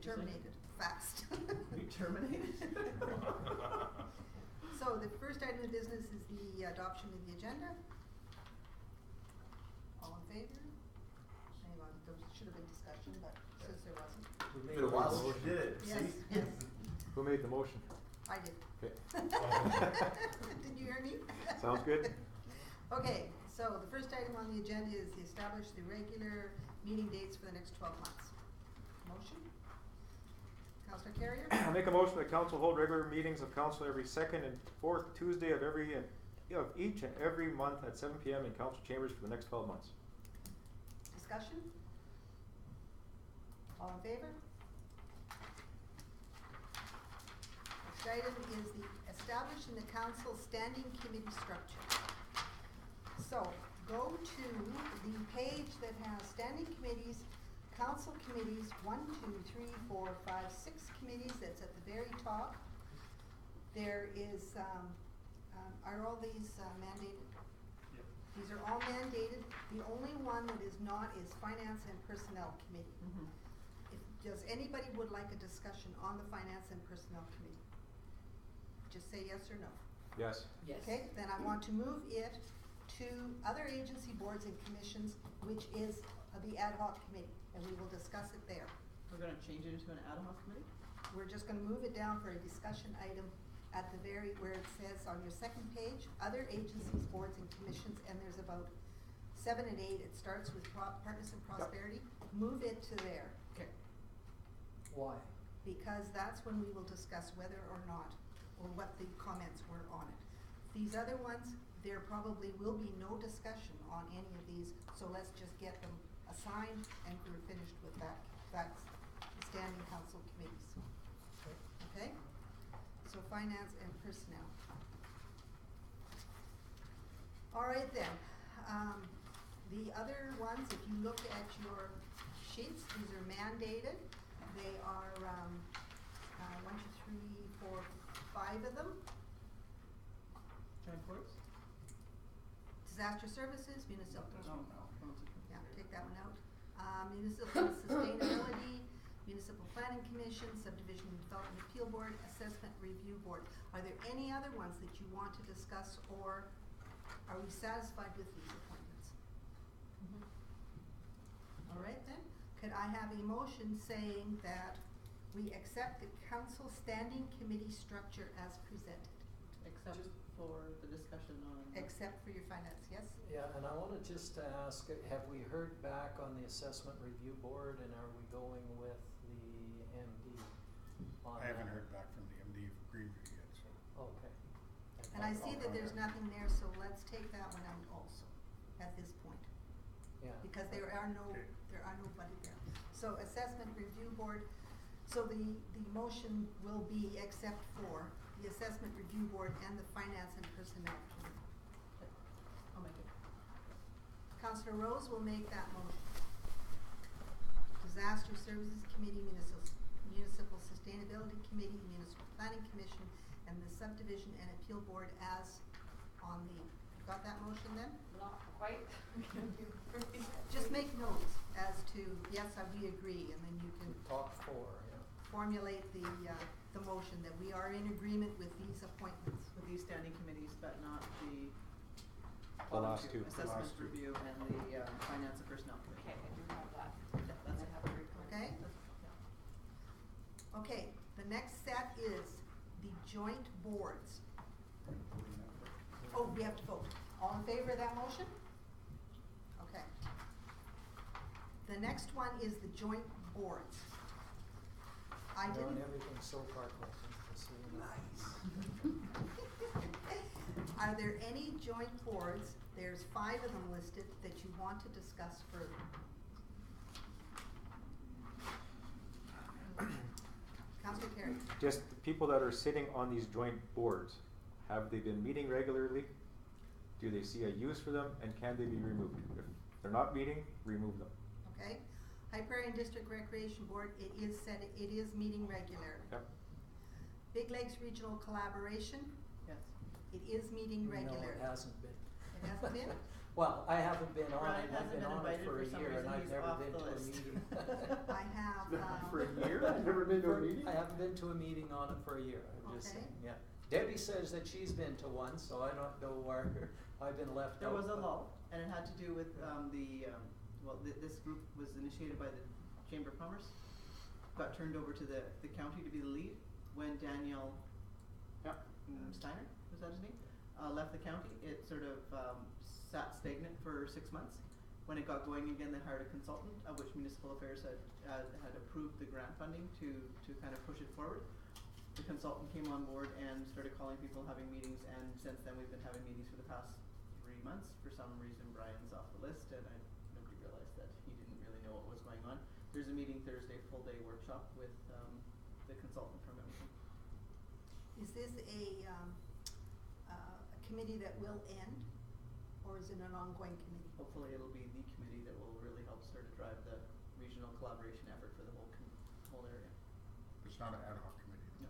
terminated fast. Be terminated? So the first item of business is the adoption of the agenda. All in favor? Hang on, there should have been discussion, but since there wasn't. We Been a while since you did it, Yes, see? yes, Who made the motion? I did. Okay. Did you hear me? Sounds good. Okay, so the first item on the agenda is to establish the regular meeting dates for the next 12 months. Motion? Councillor Carrier? I make a motion that council hold regular meetings of council every second and fourth Tuesday of each and every month at 7 p.m. in council chambers for the next 12 months. Discussion? All in favor? Next item is the establishing the council standing committee structure. So, go to the page that has standing committees, council committees, 1, 2, 3, 4, 5, 6 committees, that's at the very top. There is, are all these mandated? Yep. These are all mandated. The only one that is not is Finance and Personnel Committee. Mhm. Does anybody would like a discussion on the Finance and Personnel Committee? Just say yes or no. Yes. Yes. Okay, then I want to move it to other agency boards and commissions, which is the ad hoc committee, and we will discuss it there. We're gonna change it into an ad hoc committee? We're just gonna move it down for a discussion item at the very, where it says on your second page, other agencies, boards and commissions, and there's about 7 and 8, it starts with Partners in Prosperity. Move it to there, Okay. Why? because that's when we will discuss whether or not, or what the comments were on it. These other ones, there probably will be no discussion on any of these, so let's just get them assigned and we're finished with that. That's the standing council committees. Okay? So finance and personnel. All right then, the other ones, if you look at your sheets, these are mandated. They are, 1, 2, 3, 4, 5 of them. Joint boards? Disaster services, municipal. No. Yeah, take that one out. Municipal sustainability, municipal planning commission, subdivision and development appeal board, assessment review board. Are there any other ones that you want to discuss, or are we satisfied with these appointments? Mhm. All right then, could I have a motion saying that we accept the council standing committee structure as presented, Except for the discussion on. except for your finance, yes? Yeah, and I wanted just to ask, have we heard back on the assessment review board, and are we going with the MD on I haven't that? heard back from the MD of Greenview yet, so. Okay. And I see that there's nothing there, so let's take that one out also, at this point. Yeah. Because there are Okay. nobody there. So assessment review board, so the motion will be except for the assessment review board and the finance and personnel committee. I'll make it. Councillor Rose will make that motion. Disaster Services Committee, Municipal Sustainability Committee, Municipal Planning Commission, and the Subdivision and Appeal Board as on the, got that motion then? Not quite. Just make notes as to, yes, we agree, and then you can Top 4, yeah. formulate the motion that we are in agreement with these appointments. With these standing committees, but not the. The last two. Assessment Last two. review and the, finance and personnel committee. Okay, I do have that. Yeah, that's I it. have it recorded. Okay? Yeah. Okay, the next set is the joint boards. Oh, we have to vote. All in favor of that motion? Okay. The next one is the joint boards. I Done didn't. everything so far, Colton, just so you know. Are there any joint boards, there's 5 of them listed, that you want to discuss further? Councillor Carey. Just the people that are sitting on these joint boards, have they been meeting regularly? Do they see a use for them, and can they be removed? If they're not meeting, remove them. Okay, Hyperion District Recreation Board, it is meeting regularly. Yep. Big Lakes Regional Collaboration, Yes. it is meeting regularly. No, it hasn't been. It hasn't been? Well, I haven't been on Ryan it, I've hasn't been been on it invited for for a some year, and reason, I've he's never off been the to a list. meeting. I have, For a year? Never been to a meeting? I haven't been to a meeting on it for a year, I'm just Okay. saying, yeah. Debbie says that she's been to one, so I don't know where I've been left There out. was a but- lull, and it had to do with, this group was initiated by the Chamber of Commerce, got turned over to the county to be the lead, when Daniel Yeah. Steiner, was that his name? Left the county, it sort of, sat stagnant for 6 months. When it got going again, they hired a consultant, of which Municipal Affairs had approved the grant funding to kind of push it forward. The consultant came on board and started calling people, having meetings, and since then we've been having meetings for the past 3 months. For some reason, Brian's off the list, and nobody realized that he didn't really know what was going on. There's a meeting Thursday, full day workshop with, the consultant from Edmonton. Is this a committee that will end, or is it an ongoing committee? Hopefully it'll be the committee that will really help sort of drive the regional collaboration effort for the whole area. It's not an ad hoc committee. No.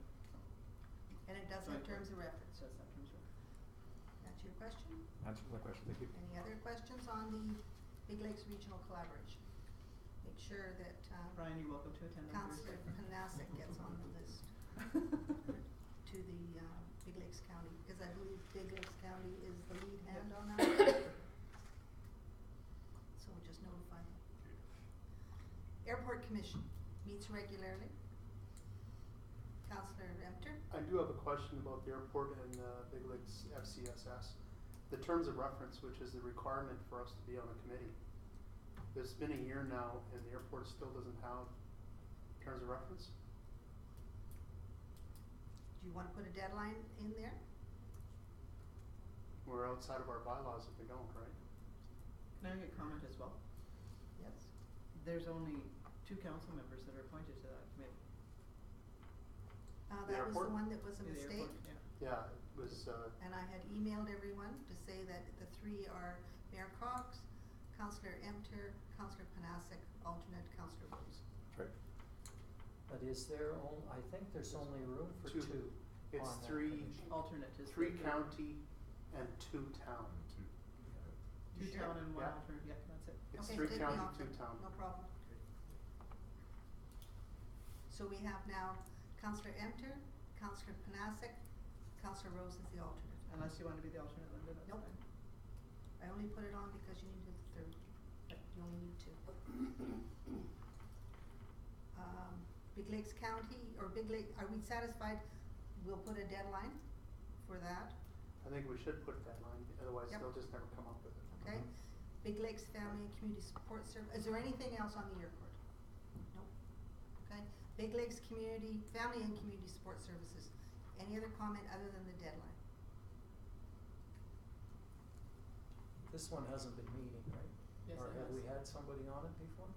And it does have Joint terms of board. reference. So that's that terms of reference. That's your question? Answer my question, thank you. Any other questions on the Big Lakes Regional Collaboration? Make sure that, Brian, you're welcome to attend on Councillor Thursday. Panasic gets on the list to the, Big Lakes County, because I believe Big Lakes County is the lead hand on that. So we'll just notify him. Airport Commission meets regularly. Councillor Emter? I do have a question about the airport and Big Lakes FCSS. The terms of reference, which is the requirement for us to be on a committee. It's been a year now and the airport still doesn't have terms of reference? Do you wanna put a deadline in there? We're outside of our bylaws if we don't, right? Can I make a comment as well? Yes. There's only 2 council members that are appointed to that committee. The That was the airport? one that was a The mistake. airport, yeah. Yeah, it was, And I had emailed everyone to say that the 3 are Mayor Cox, Councillor Emter, Councillor Panasic, alternate Councillor Rose. That's right. But is there I think there's only room for Two. 2 it's on that 3, commission. Alternate is. 3 the third. county and 2 town. 2 Sure. town and 1 Yeah. alternate, yeah, that's it. It's Okay, 3 take me county, off 2 it. town. No problem. So we have now Councillor Emter, Councillor Panasic, Councillor Rose is the alternate. Unless you want to be the alternate, Linda, that's Nope. fine. I only put it on because you needed the 3rd, but you only need 2. Big Lakes County, or Big Lake, are we satisfied? We'll put a deadline for that, I think we should put a deadline, otherwise Yep. they'll just never come up with it. okay? Big Lakes Family and Community Support is there anything else on the airport? Nope. Okay, Big Lakes Family and Community Support Services, any other comment other than the deadline? This one hasn't been meeting, right? Yes, Or it have has. we had somebody on it before?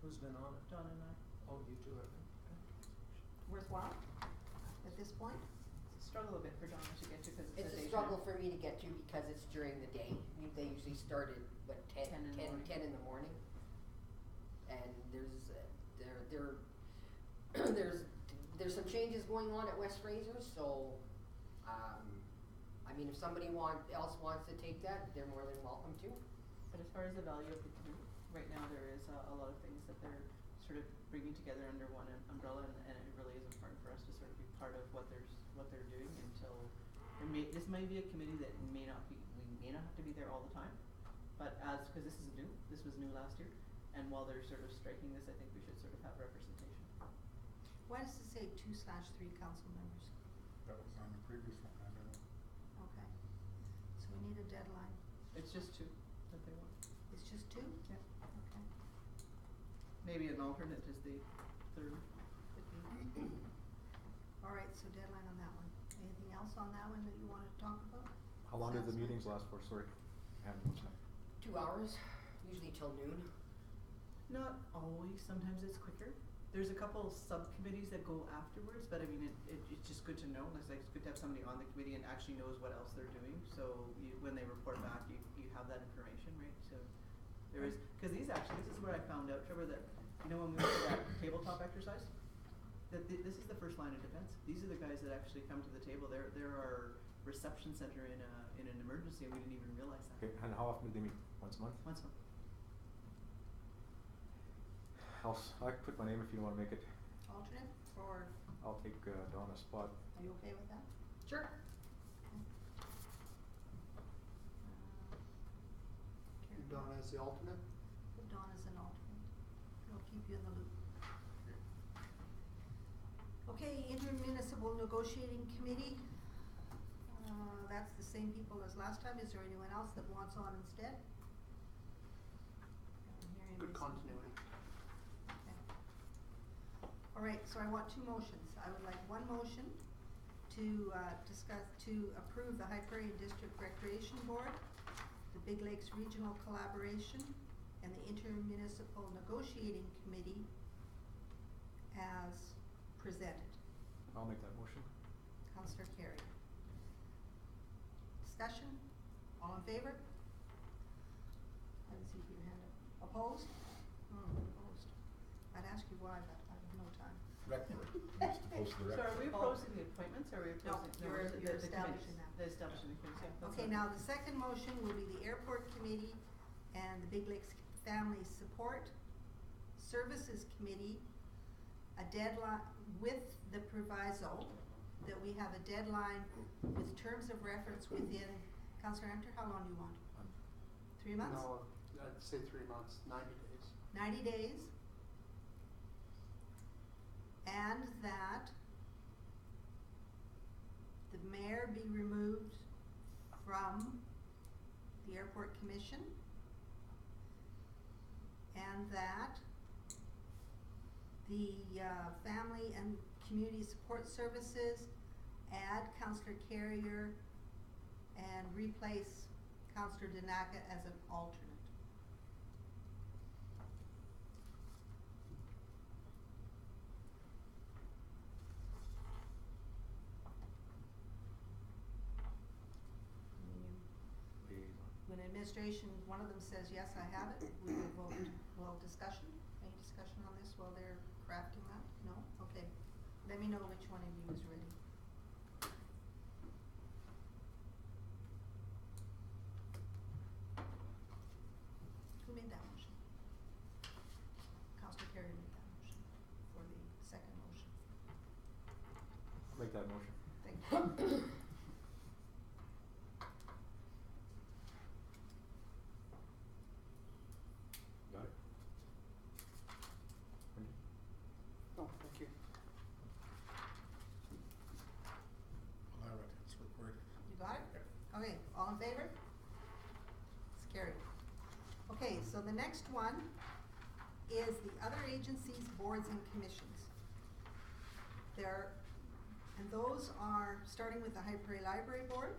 Who's been on it? Don and I. Oh, you two have been, Worthwhile at this point? It's a struggle a bit for Donna to get to because it's It's a day a struggle shift. for me to get to because it's during the day. They usually start at, what, 10 10 in the morning. 10 in the morning. And there's there's some changes going on at West Fraser, so, I mean, if somebody else wants to take that, they're more than welcome to. But as far as the value of the committee, right now there is a lot of things that they're sort of bringing together under one umbrella, and it really is important for us to sort of be part of what they're doing until this may be a committee that we may not have to be there all the time, but because this is new, this was new last year, and while they're sort of striking this, I think we should sort of have representation. Why does it say 2/3 council members? That was on the previous one, I don't know. Okay, so we need a deadline. It's just 2 that they want. It's just 2? Yeah. Okay. Maybe an alternate is the 3rd. Could be. All right, so deadline on that one. Anything else on that one that you wanna talk about? How long did the Sounds good. meetings last for, sorry? I haven't looked at it. 2 hours, usually till noon. Not always, sometimes it's quicker. There's a couple subcommittees that go afterwards, but I mean, it's just good to know, it's like, it's good to have somebody on the committee and actually knows what else they're doing, so when they report back, you have that information, right? So there is, cause this is where I found out, Trevor, that, when we went to that tabletop exercise, that this is the first line of defense. These are the guys that actually come to the table, they're our reception center in an emergency, and we didn't even realize that. Okay, and how often do they meet? Once a month? Once a month. I can put my name if you don't wanna make it. alternate, or I'll take Donna's spot. are you okay with that? Sure. Karen, Donna is the alternate? put Dawn as an alternate. It'll keep you in the loop. Okay, intermunicipal negotiating committee. That's the same people as last time. Is there anyone else that wants on instead? Don't hear Good anybody speaking. continuity. Okay. All right, so I want two motions. I would like one motion to approve the Hyperion District Recreation Board, the Big Lakes Regional Collaboration, and the Intermunicipal Negotiating Committee as presented. I'll make that motion. Councillor Carey. Discussion? All in favor? I didn't see your hand up. Opposed? Opposed. I'd ask you why, but I have no time. Rec board, needs to post the rec. So are we Oh. opposing the appointments, or are we No, opposing? you're- the- you're the establishing committees? that. The establishing the committees, yeah. that's Okay, fine. now the second motion will be the Airport Committee and the Big Lakes Family Support Services Committee, a deadline, with the proviso that we have a deadline with terms of reference within, Councillor Hunter, how long do you want? 3 months? No, I'd say 3 months, 90 days. 90 days? And that the mayor be removed from the airport commission. And that the Family and Community Support Services add Councillor Carrier and replace Councillor Danaka as an alternate. Liaison. When administration, one of them says, yes, I have it, we will vote. Well, discussion, any discussion on this while they're crafting that? No? Okay. Let me know which one of you is ready. Who made that motion? Councillor Carey made that motion for the second motion. I'll make that motion. Thank you. Got it? Wendy? Oh, thank you. Allow it, it's recorded. You got it? Yeah. Okay, all in favor? It's carried. Okay, so the next one is the other agencies, boards and commissions. And those are, starting with the High Prairie Library Board.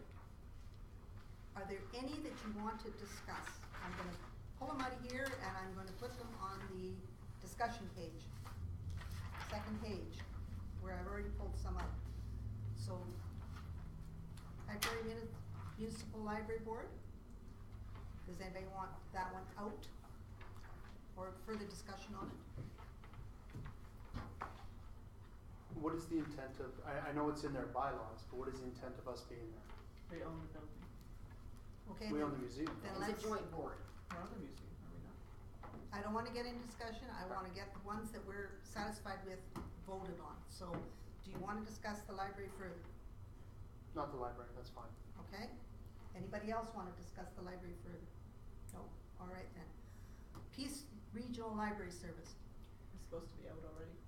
Are there any that you want to discuss? I'm gonna pull them out of here and I'm gonna put them on the discussion page. Second page, where I've already pulled some out. So, High Prairie Municipal Library Board. Does anybody want that one out? Or further discussion on it? What is the intent of, I know it's in their bylaws, but what is the intent of us being there? We own the building. Okay, We then- own the museum. then It's let's- a joint board. We're on the museum, are we not? I don't wanna get into discussion, I wanna get the ones that we're satisfied with voted on. So, do you wanna discuss the library further? Not the library, that's fine. Okay? Anybody else wanna discuss the library further? No? Alright then. Peace Regional Library Service, It's supposed to be out already.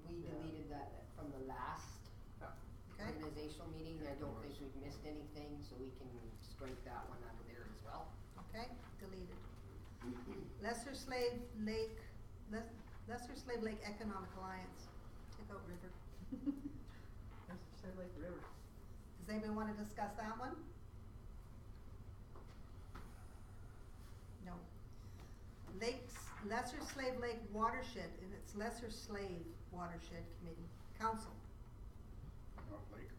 We Yeah. deleted that from the last Yeah. okay? organizational meeting. I don't think we've missed anything, so we can strike that one out of there as well. Okay, deleted. Lesser Slave Lake Economic Alliance, take out River. That's just like the river. Does anybody wanna discuss that one? No. Lesser Slave Lake Watershed, and it's Lesser Slave Watershed Committee, Council. Not lake.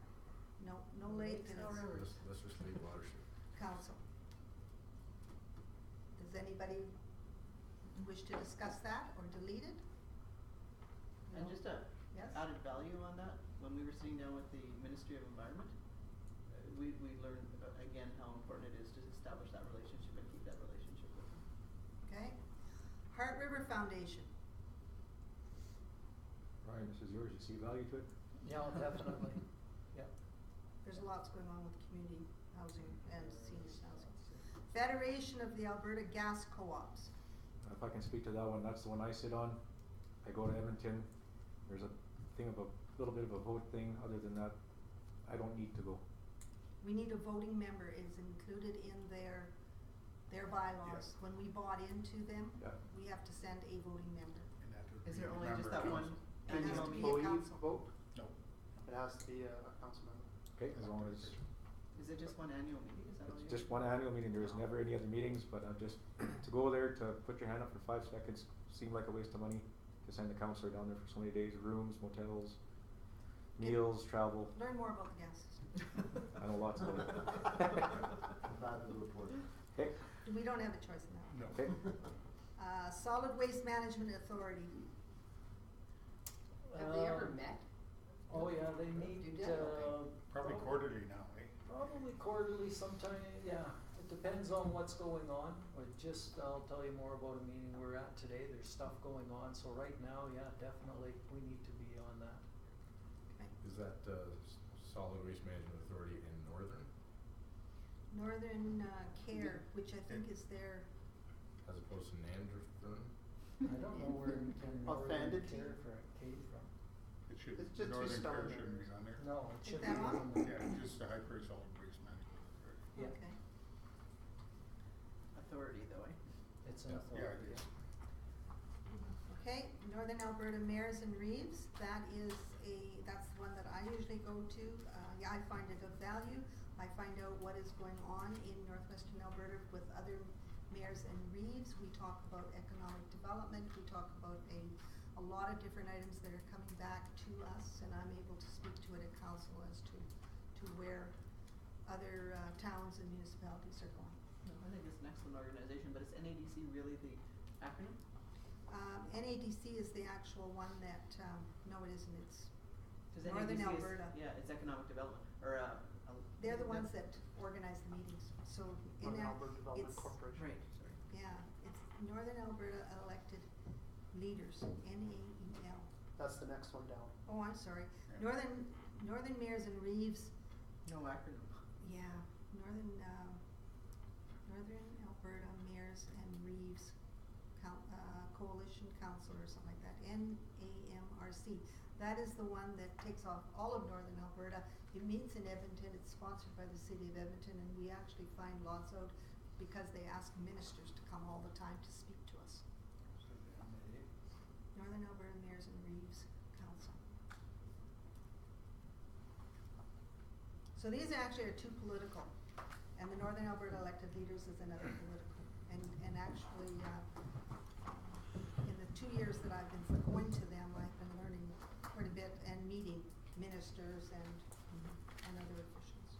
No lake and No it's rivers. Lesser Slave Watershed. council. Does anybody wish to discuss that or delete it? And No? just a Yes? added value on that, when we were sitting down with the Ministry of Environment, we learned again how important it is to establish that relationship and keep that relationship with them. Okay. Heart River Foundation, Right. Alright, this is yours, you see value to it? Yeah, definitely, yeah. There's lots going on with community housing and seniors housing. Federation of the Alberta Gas Co-ops. If I can speak to that one, that's the one I sit on. I go to Edmonton, there's a thing of a little bit of a vote thing, other than that, I don't need to go. We need a voting member is included in their bylaws. Yes. When we bought into them, Yeah. we have to send a voting member. And that would Is be there a only just member that of one council. It has annual to be a meeting? Employee council. vote, No. it has to be a council member. Okay, as long as, Is it just one annual meeting, is that all it's you? just one annual meeting, there is never any other meetings, but just, to go there, to put your hand up for 5 seconds, seemed like a waste of money. To send the counselor down there for so many days, rooms, motels, meals, travel, Learn more about the gas system. I know lots of it. Bad report. Okay, We don't have a choice in that. No. okay, Solid Waste Management Authority. Have they ever met? Oh, yeah, they meet, Do they? Okay. Probably quarterly now, eh? probably quarterly sometime, yeah, it depends on what's going on. I'll tell you more about a meeting we're at today, there's stuff going on, so right now, yeah, definitely, we need to be on that. Okay. Is that, Solid Waste Management Authority in Northern, Northern Care, which I think is their, as opposed to Nanderthorn? I don't know where in Northern Offended? Care came from. It should, It's just Northern just Care on there. shouldn't be on there. No, it Is should be that on? on there. Yeah, just the High Prairie Solid Waste Management Authority. Yeah. okay. Authority though, eh? It's an Yeah, authority. it is. Okay, Northern Alberta Mayors and Reeves, that's the one that I usually go to. Yeah, I find it of value. I find out what is going on in northwestern Alberta with other mayors and reeves. We talk about economic development, we talk about a lot of different items that are coming back to us, and I'm able to speak to it at council as to where other towns and municipalities are going. No, I think it's an excellent organization, but is NADC really the acronym? NADC is the actual one that, no it isn't, it's 'Cause Northern NADC is- Alberta. Yeah, it's economic development, or, They're the ones that organize the meetings, so in Northern that, Alberta Development it's, Corporation. Right, sorry. yeah, it's Northern Alberta Elected Leaders, NAEL. That's the next one down. Oh, I'm sorry, Yeah. Northern Mayors and Reeves, No acronym. yeah, Northern Alberta Mayors and Reeves Coalition Council or something like that, NAMRC. That is the one that takes off all of Northern Alberta. It meets in Edmonton, it's sponsored by the city of Edmonton, and we actually find lots out because they ask ministers to come all the time to speak to us. Northern Alberta Mayors and Reeves Council. So these actually are two political, and the Northern Alberta Elected Leaders is another political. And actually, in the 2 years that I've been going to them, I've been learning quite a bit and meeting ministers and other officials.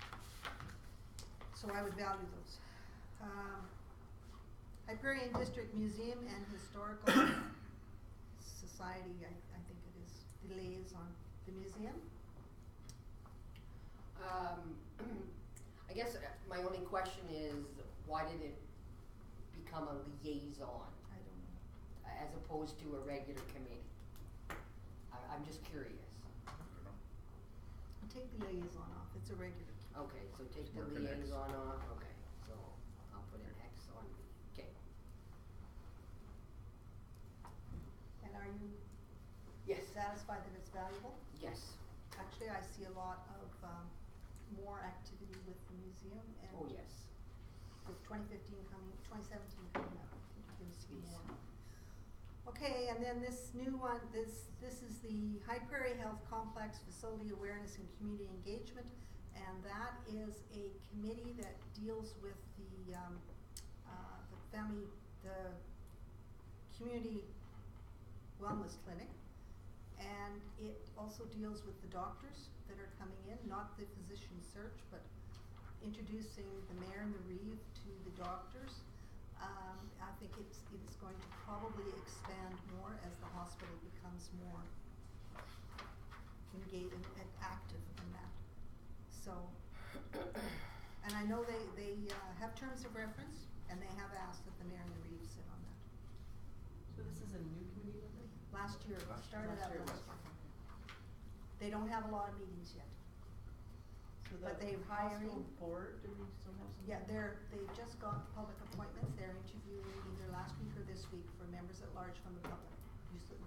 So I would value those. Hyperion District Museum and Historical Society, I think it is the liaison, the museum. I guess my only question is, why did it become a liaison I don't know. as opposed to a regular committee? I'm just curious. I don't know. I'll take the liaison off, it's a regular. Okay, so take the Mark an X. liaison off, okay, so I'll put an X on, okay. And are you Yes, satisfied that it's valuable? yes, Actually, I see a lot of, more activity with the museum and oh, yes. with 2017 coming up, I think you're gonna see Yes. more. Okay, and then this new one, this is the High Prairie Health Complex Facility Awareness and Community Engagement, and that is a committee that deals with the community wellness clinic, and it also deals with the doctors that are coming in, not the physician search, but introducing the mayor and the reeve to the doctors. I think it's going to probably expand more as the hospital becomes more engaged and active in that. So, and I know they have terms of reference, and they have asked that the mayor and the reeve sit on that. So this is a new committee, Linda? Last year, Last started Last out year, last last year. year. They don't have a lot of meetings yet. So But the they've hiring- hospital board, do we still have some? Yeah, they've just got public appointments, they're interviewing either last week or this week for members at large from the public.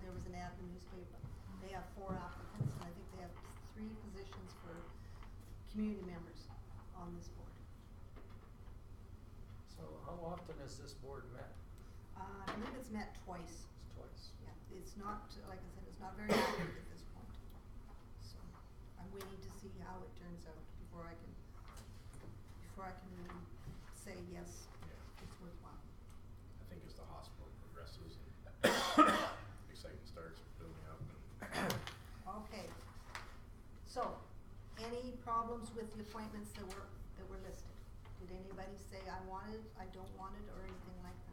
There was an ad in the newspaper. They have 4 applicants, and I think they have 3 positions for community members on this board. So how often has this board met? I believe it's met twice. It's twice. Yeah, it's not, like I said, it's not very active at this point. So, I'm waiting to see how it turns out before I can really say, yes, Yeah. it's worthwhile. I think as the hospital progresses and excitement starts building up and Okay. So, any problems with the appointments that were listed? Did anybody say, I want it, I don't want it, or anything like that?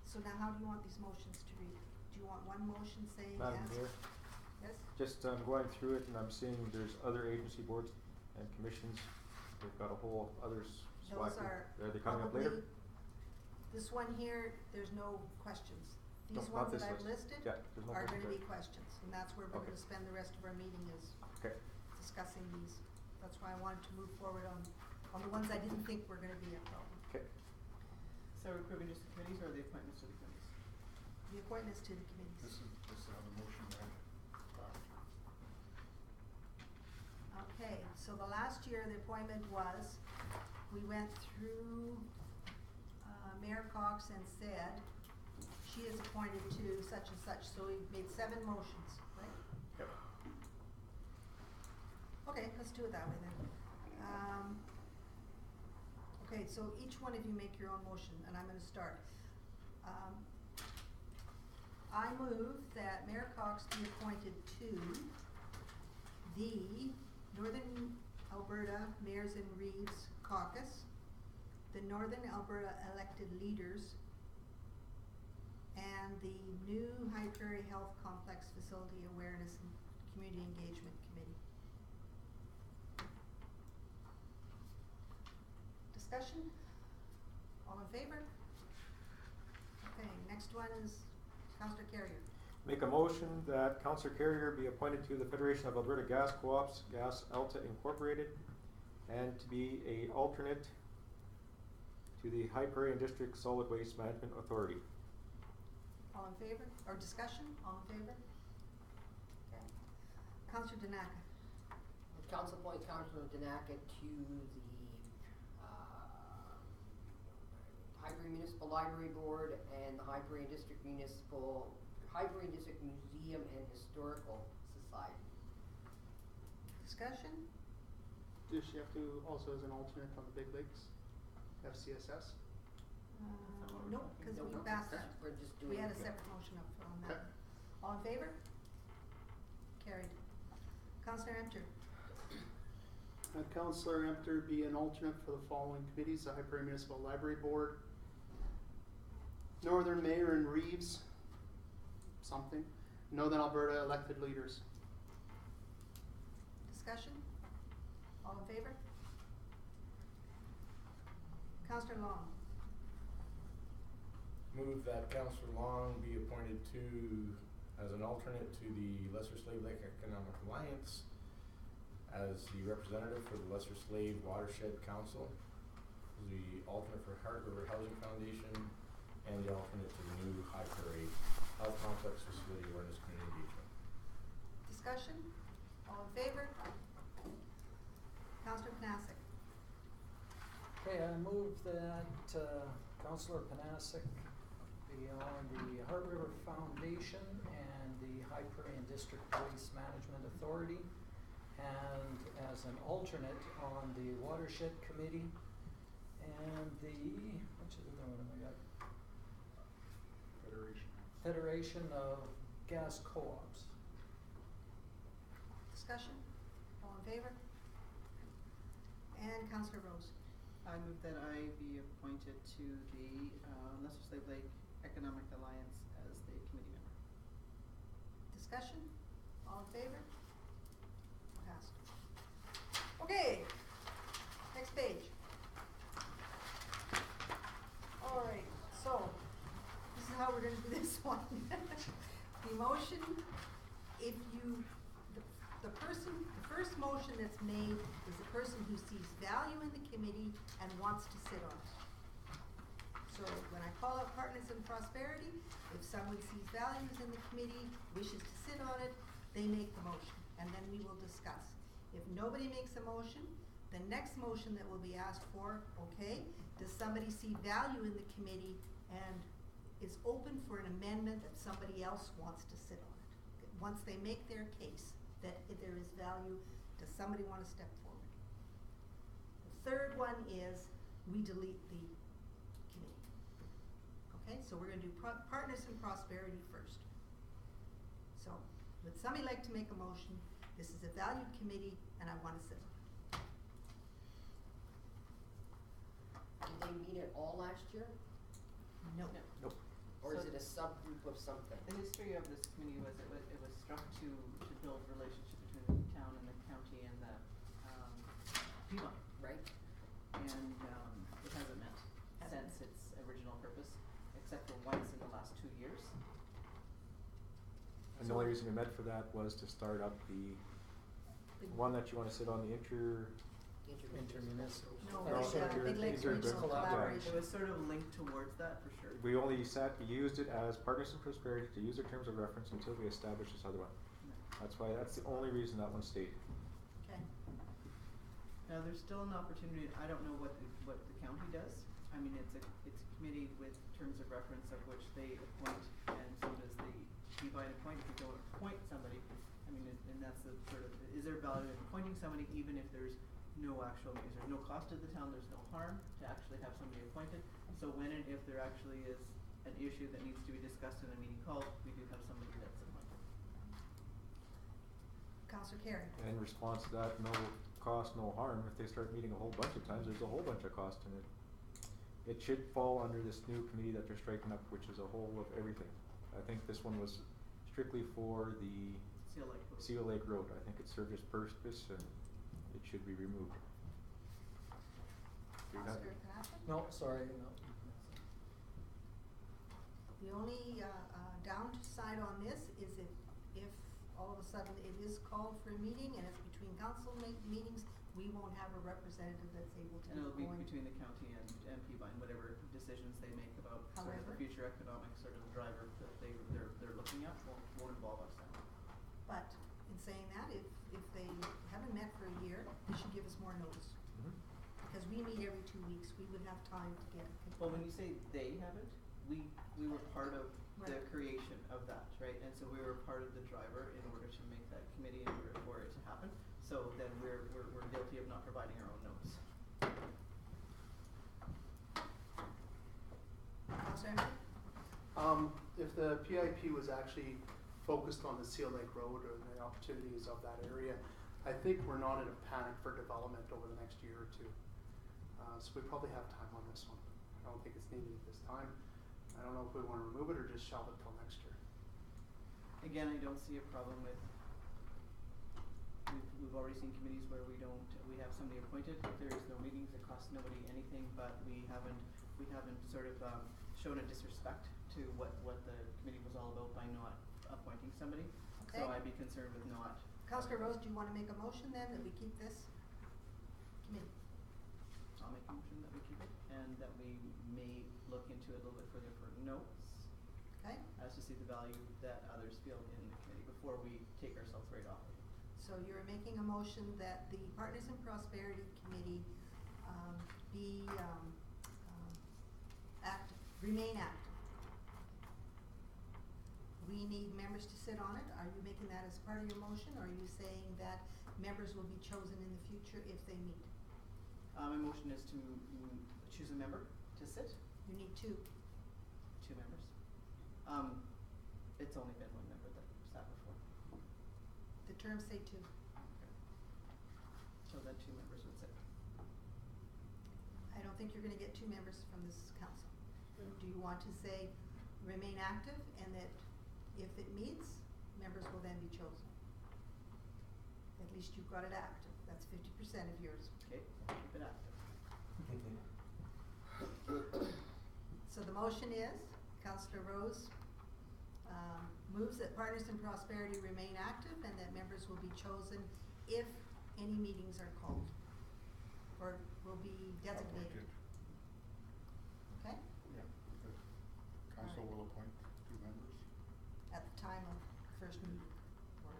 So now how do you want these motions to read? Do you want one motion saying yes? Madam Mayor, Yes? just going through it and I'm seeing there's other agency boards and commissions. They've got a whole others Those swiping. are they coming up later? probably, this one here, there's no questions. No, These not ones this that I've list. listed Yeah, there's no are gonna questions be there. questions, and that's where we're Okay. gonna spend the rest of our meeting is Okay. discussing these. That's why I wanted to move forward on the ones I didn't think were gonna be a problem. Okay. So are we approving just the committees or the appointments to the committees? The appointments to the committees. This is on the motion, right? Okay, so the last year, the appointment was, we went through, Mayor Cox and said, she is appointed to such and such, so we made 7 motions, right? Yep. Okay, let's do it that way then. Okay, so each one of you make your own motion, and I'm gonna start. I move that Mayor Cox be appointed to the Northern Alberta Mayors and Reeves Caucus, the Northern Alberta Elected Leaders, and the new High Prairie Health Complex Facility Awareness and Community Engagement Committee. Discussion? All in favor? Okay, next one is Councillor Carrier. Make a motion that Councillor Carrier be appointed to the Federation of Alberta Gas Co-ops, Gas Alta Incorporated, and to be a alternate to the High Prairie and District Solid Waste Management Authority. All in favor, or discussion, all in favor? Okay. Councillor Danaka. Council appoint Councillor Danaka to the, High Prairie Municipal Library Board and the High Prairie District Museum and Historical Society. Discussion? Does she have to also as an alternate on the Big Lakes, FCSS? Nope, cause we No, passed, we're just we doing. had a separate motion up on that. Okay. All in favor? Carried. Councillor Enter. Councillor Empter be an alternate for the following committees: the High Prairie Municipal Library Board, Northern Mayor and Reeves, something, Northern Alberta Elected Leaders. Discussion? All in favor? Councillor Long. move that Councillor Long be appointed to, as an alternate to the Lesser Slave Lake Economic Alliance, as the representative for the Lesser Slave Watershed Council, the alternate for Heart River Housing Foundation, and the alternate to the new High Prairie Health Complex Facility Awareness Community Engagement. Discussion? All in favor? Councillor Panasic. Okay, I move that Councillor Panasic be on the Heart River Foundation and the High Prairie and District Waste Management Authority, and as an alternate on the Watershed Committee and the, which is the other one I got? Federation of Gas Co-ops. Discussion? All in favor? And Councillor Rose. I move that I be appointed to the Lesser Slave Lake Economic Alliance as the committee member. Discussion? All in favor? Passed. Okay, next page. Alright, so, this is how we're gonna do this one. The motion, if you, the first motion that's made is the person who sees value in the committee and wants to sit on it. So when I call out Partners in Prosperity, if someone sees values in the committee, wishes to sit on it, they make the motion, and then we will discuss. If nobody makes a motion, the next motion that will be asked for, okay, does somebody see value in the committee and is open for an amendment that somebody else wants to sit on it? Once they make their case that there is value, does somebody want to step forward? The third one is we delete the committee. Okay, so we're going to do Partners in Prosperity first. So, would somebody like to make a motion? This is a valued committee and I want to sit on it. Did they meet at all last year? No. Nope. Or is So- it a subgroup of something? The history of this committee was it was struck to build relationship between the town and the county and the Piedmont. Right? And it hasn't met since its original purpose, except for once in the last 2 years. And the only reason we met for that was to start up the one that you wanna sit on, the Intermunicipal. No, No, Big Lakes Regional Collaboration. It was sort of linked towards that for sure. we only used it as Partners in Prosperity to use their terms of reference until we established this other one. That's the only reason that one stayed. Okay. Now, there's still an opportunity, I don't know what the county does. I mean, it's a committee with terms of reference of which they appoint, and so does the divine appoint. If you don't appoint somebody, I mean, and that's the sort of, is there value in appointing somebody even if there's no actual, because there's no cost to the town, there's no harm to actually have somebody appointed. So when and if there actually is an issue that needs to be discussed in a meeting called, we do have somebody that's appointed. Councillor Carey. In response to that, no cost, no harm. If they start meeting a whole bunch of times, there's a whole bunch of cost in it. It should fall under this new committee that they're striking up, which is a whole of everything. I think this one was strictly for the Seal Lake Road. Seal Lake Road. I think it served its purpose and it should be removed. You're not- Councillor Knappen? No, sorry, no. The only downside on this is if all of a sudden it is called for a meeting and it's between council meetings, we won't have a representative that's able to And it'll be go in. between the county and Peabody, whatever decisions they make about sort of However- the future economic sort of driver that they're looking at won't involve us then. But in saying that, if they haven't met for a year, they should give us more notice. Mhm. Because we meet every 2 weeks, we would have time to get. Well, when you say they haven't, we were part of the Right. creation of that, right? And so we were part of the driver in order to make that committee in order for it to happen. So then we're guilty of not providing our own notes. Councillor Emmerich? If the PIP was actually focused on the Seal Lake Road or the opportunities of that area, I think we're not in a panic for development over the next year or two. So we probably have time on this one. I don't think it's needed at this time. I don't know if we wanna remove it or just shelve it till next year. Again, I don't see a problem with, we've already seen committees where we have somebody appointed, there is no meetings, it costs nobody anything, but we haven't sort of, shown a disrespect to what the committee was all about by not appointing somebody. So Okay. I'd be concerned with not. Councillor Rose, do you wanna make a motion then that we keep this committee? I'll make a motion that we keep it, and that we may look into it a little bit further for notes, Okay, as to see the value that others feel in the committee before we take ourselves right off of it. so you're making a motion that the Partners in Prosperity Committee, be, remain active. We need members to sit on it. Are you making that as part of your motion, or are you saying that members will be chosen in the future if they meet? My motion is to choose a member to sit, You need 2. 2 members. It's only been 1 member that sat before, The terms say 2. so then 2 members would sit. I don't think you're gonna get 2 members from this council. Do you want to say remain active and that if it meets, members will then be chosen? At least you've got it active. That's 50% of yours. Okay, keep it active. So the motion is, Councillor Rose, moved moves that Partners in Prosperity remain active and that members will be chosen if any meetings are called or will be designated. Appointed. Okay? Yeah, the council Alright. will appoint 2 members. At the time of first meeting or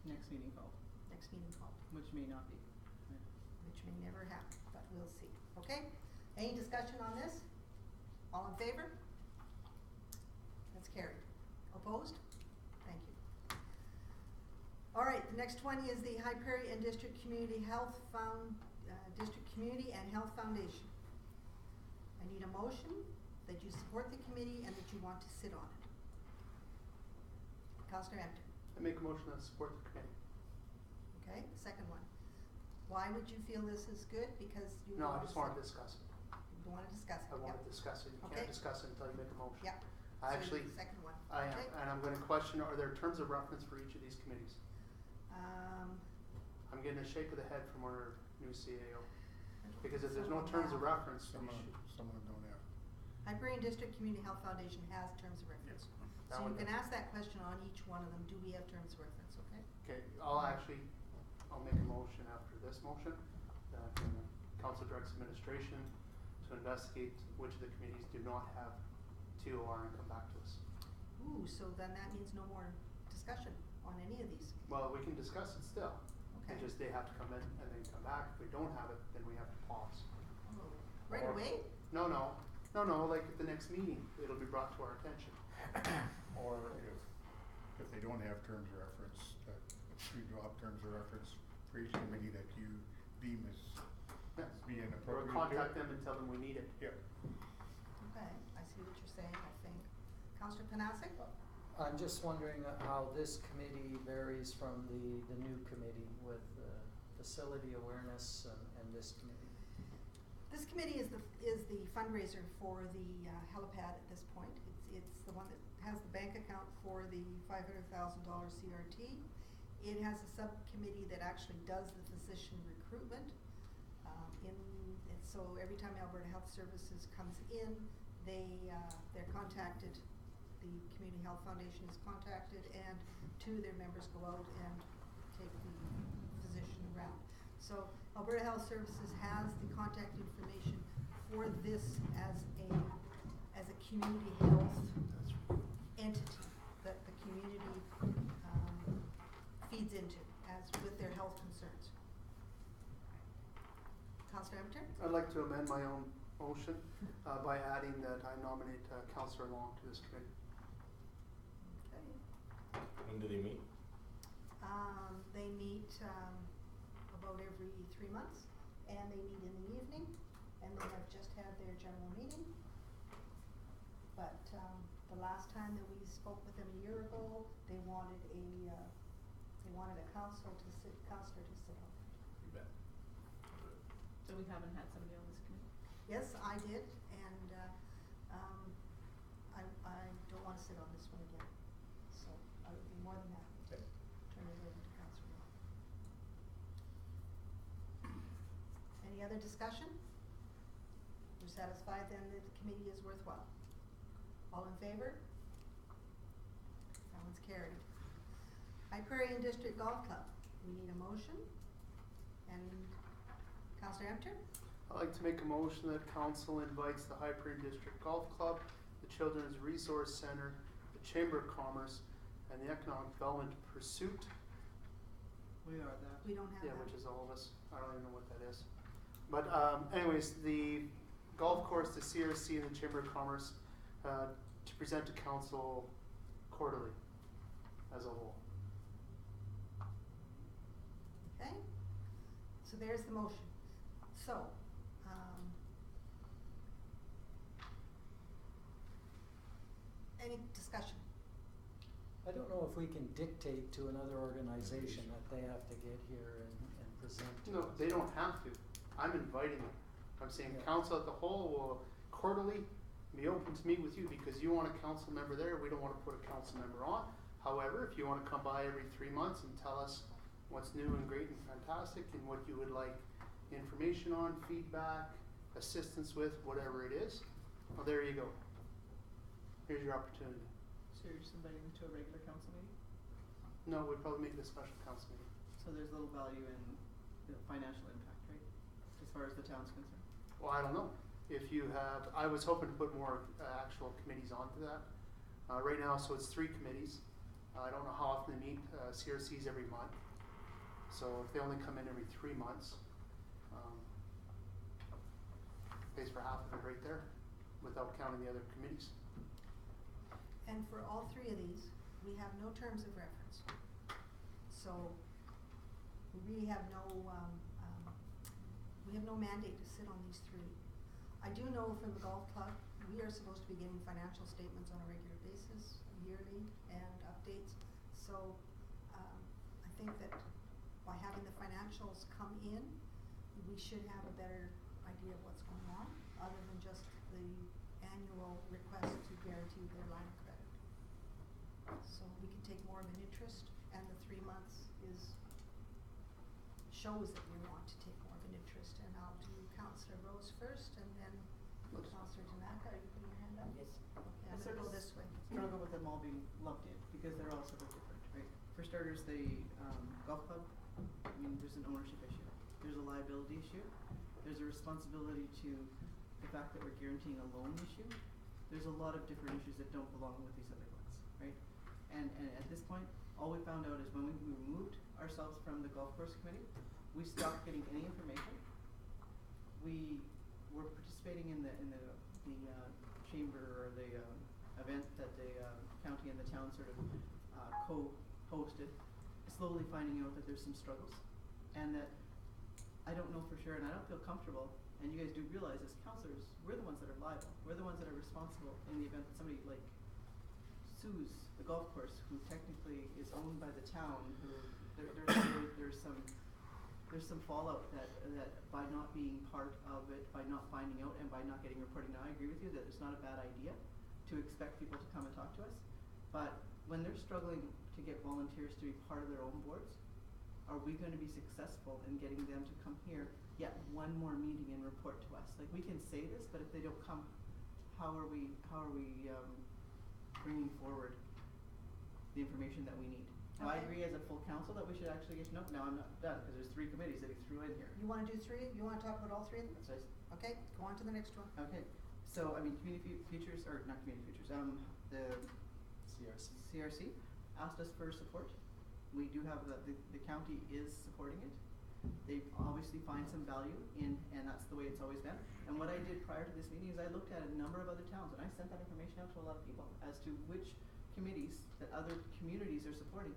Next meeting called, next meeting called, which may not be. which may never happen, but we'll see. Okay? Any discussion on this? All in favor? That's carried. Opposed? Thank you. All right, the next one is the Hyperion District Community Health District Community and Health Foundation. I need a motion that you support the committee and that you want to sit on it. Councillor Hampton. I make a motion to support the committee. Okay, second one. Why would you feel this is good? Because you No, I want just to want to sit- discuss it. You want to discuss it? I want Yep. to discuss it. You Okay. can't discuss it until you make a motion. Yep. I So actually, the second one. I am, Okay. and I'm gonna question, are there terms of reference for each of these committees? I'm getting a shake of the head from our new CAO. Because if there's no terms of reference, Some we of, should. some of them don't have. Hyperion District Community Health Foundation has terms of reference. That So one you can does. ask that question on each one of them, do we have terms of reference, okay? Okay, I'll make a motion after this motion, that council directs administration to investigate which of the committees do not have TOR and come back to us. Ooh, so then that means no more discussion on any of these. Well, we can discuss it still. Okay. It's just they have to come in and then come back. If we don't have it, then we have to pause. Oh, right Or- away? No, like at the next meeting, it'll be brought to our attention. Or if they don't have terms of reference, that you drop terms of reference for each committee that you deem as Yes. being Or appropriate. contact them and tell them we need it. Yep. Okay, I see what you're saying, I think. Councillor Panasic? I'm just wondering how this committee varies from the new committee with facility awareness and this committee. This committee is the fundraiser for the helipad at this point. It's the one that has the bank account for the $500,000 CRT. It has a subcommittee that actually does the physician recruitment. And so every time Alberta Health Services comes in, they're contacted, the Community Health Foundation is contacted, and 2 of their members go out and take the physician around. So Alberta Health Services has the contact information for this as a community health entity that the community feeds into as with their health concerns. Councillor Amateur? I'd like to amend my own motion by adding that I nominate Councillor Long to this committee. Okay. When do they meet? They meet about every 3 months, and they meet in the evening, and they have just had their general meeting. But the last time that we spoke with them a year ago, they wanted a counselor to sit on it. You bet. So we haven't had somebody on this committee? Yes, I did, and I don't want to sit on this one again, so I would be more than happy to Okay. turn it over to Councillor Long. Any other discussion? You're satisfied then that the committee is worthwhile? All in favor? That one's carried. Hyperion District Golf Club, we need a motion, and Councillor Amateur? I'd like to make a motion that council invites the Hyperion District Golf Club, the Children's Resource Center, the Chamber of Commerce, and the Economic Development Pursuit. We are that. We don't have Yeah, that. which is all of us. I don't even know what that is. But anyways, the golf course, the CRC, and the Chamber of Commerce to present to council quarterly as a whole. Okay, so there's the motion. So, any discussion? I don't know if we can dictate to another organization that they have to get here and present to No, us. they don't have to. I'm inviting them. I'm saying Yeah. council at the whole will quarterly be open to meet with you because you want a council member there. We don't want to put a council member on. However, if you want to come by every 3 months and tell us what's new and great and fantastic and what you would like information on, feedback, assistance with, whatever it is, well, there you go. Here's your opportunity. So you're just inviting them to a regular council meeting? No, we'd probably make it a special council meeting. So there's little value in the financial impact, right? As far as the town's concerned. Well, I don't know. If you have, I was hoping to put more actual committees onto that. Right now, so it's 3 committees. I don't know how often they meet. CRC's every month. So if they only come in every 3 months, pays for half of it right there, without counting the other committees. And for all 3 of these, we have no terms of reference. So we really have no mandate to sit on these 3. I do know from the golf club, we are supposed to be getting financial statements on a regular basis, yearly, and updates. So I think that by having the financials come in, we should have a better idea of what's going on, other than just the annual request to guarantee their line of credit. So we can take more of an interest, and the 3 months shows that we want to take more of an interest. And I'll do Councillor Rose first, and then Councillor Tanaka. Are you putting your hand up? Yes. Okay, I'm gonna go this way. Struggle with them all being lumped in, because they're all sort of different, right? For starters, the golf club, I mean, there's an ownership issue. There's a liability issue. There's a responsibility to the fact that we're guaranteeing a loan issue. There's a lot of different issues that don't belong with these other ones, right? And at this point, all we found out is when we removed ourselves from the golf course committee, we stopped getting any information. We were participating in the chamber or the event that the county and the town sort of co-hosted, slowly finding out that there's some struggles, and that I don't know for sure, and I don't feel comfortable, and you guys do realize as councillors, we're the ones that are liable. We're the ones that are responsible in the event that somebody like sues the golf course, who technically is owned by the town, who there's some fallout that by not being part of it, by not finding out, and by not getting reporting. Now I agree with you that it's not a bad idea to expect people to come and talk to us, but when they're struggling to get volunteers to be part of their own boards, are we going to be successful in getting them to come here yet one more meeting and report to us? Like, we can say this, but if they don't come, how are we bringing forward the information that we need? Now, I Okay. agree as a full council that we should actually get to know. Now I'm not done, because there's 3 committees that he threw in here. You wanna do 3? You wanna talk about all 3 of them? That's nice. Okay, go on to the next one. Okay, so I mean, community futures, or not community futures, the CRC asked us for support. We do have the county is supporting it. They obviously find some value in, and that's the way it's always been. And what I did prior to this meeting is I looked at a number of other towns, and I sent that information out to a lot of people as to which committees that other communities are supporting.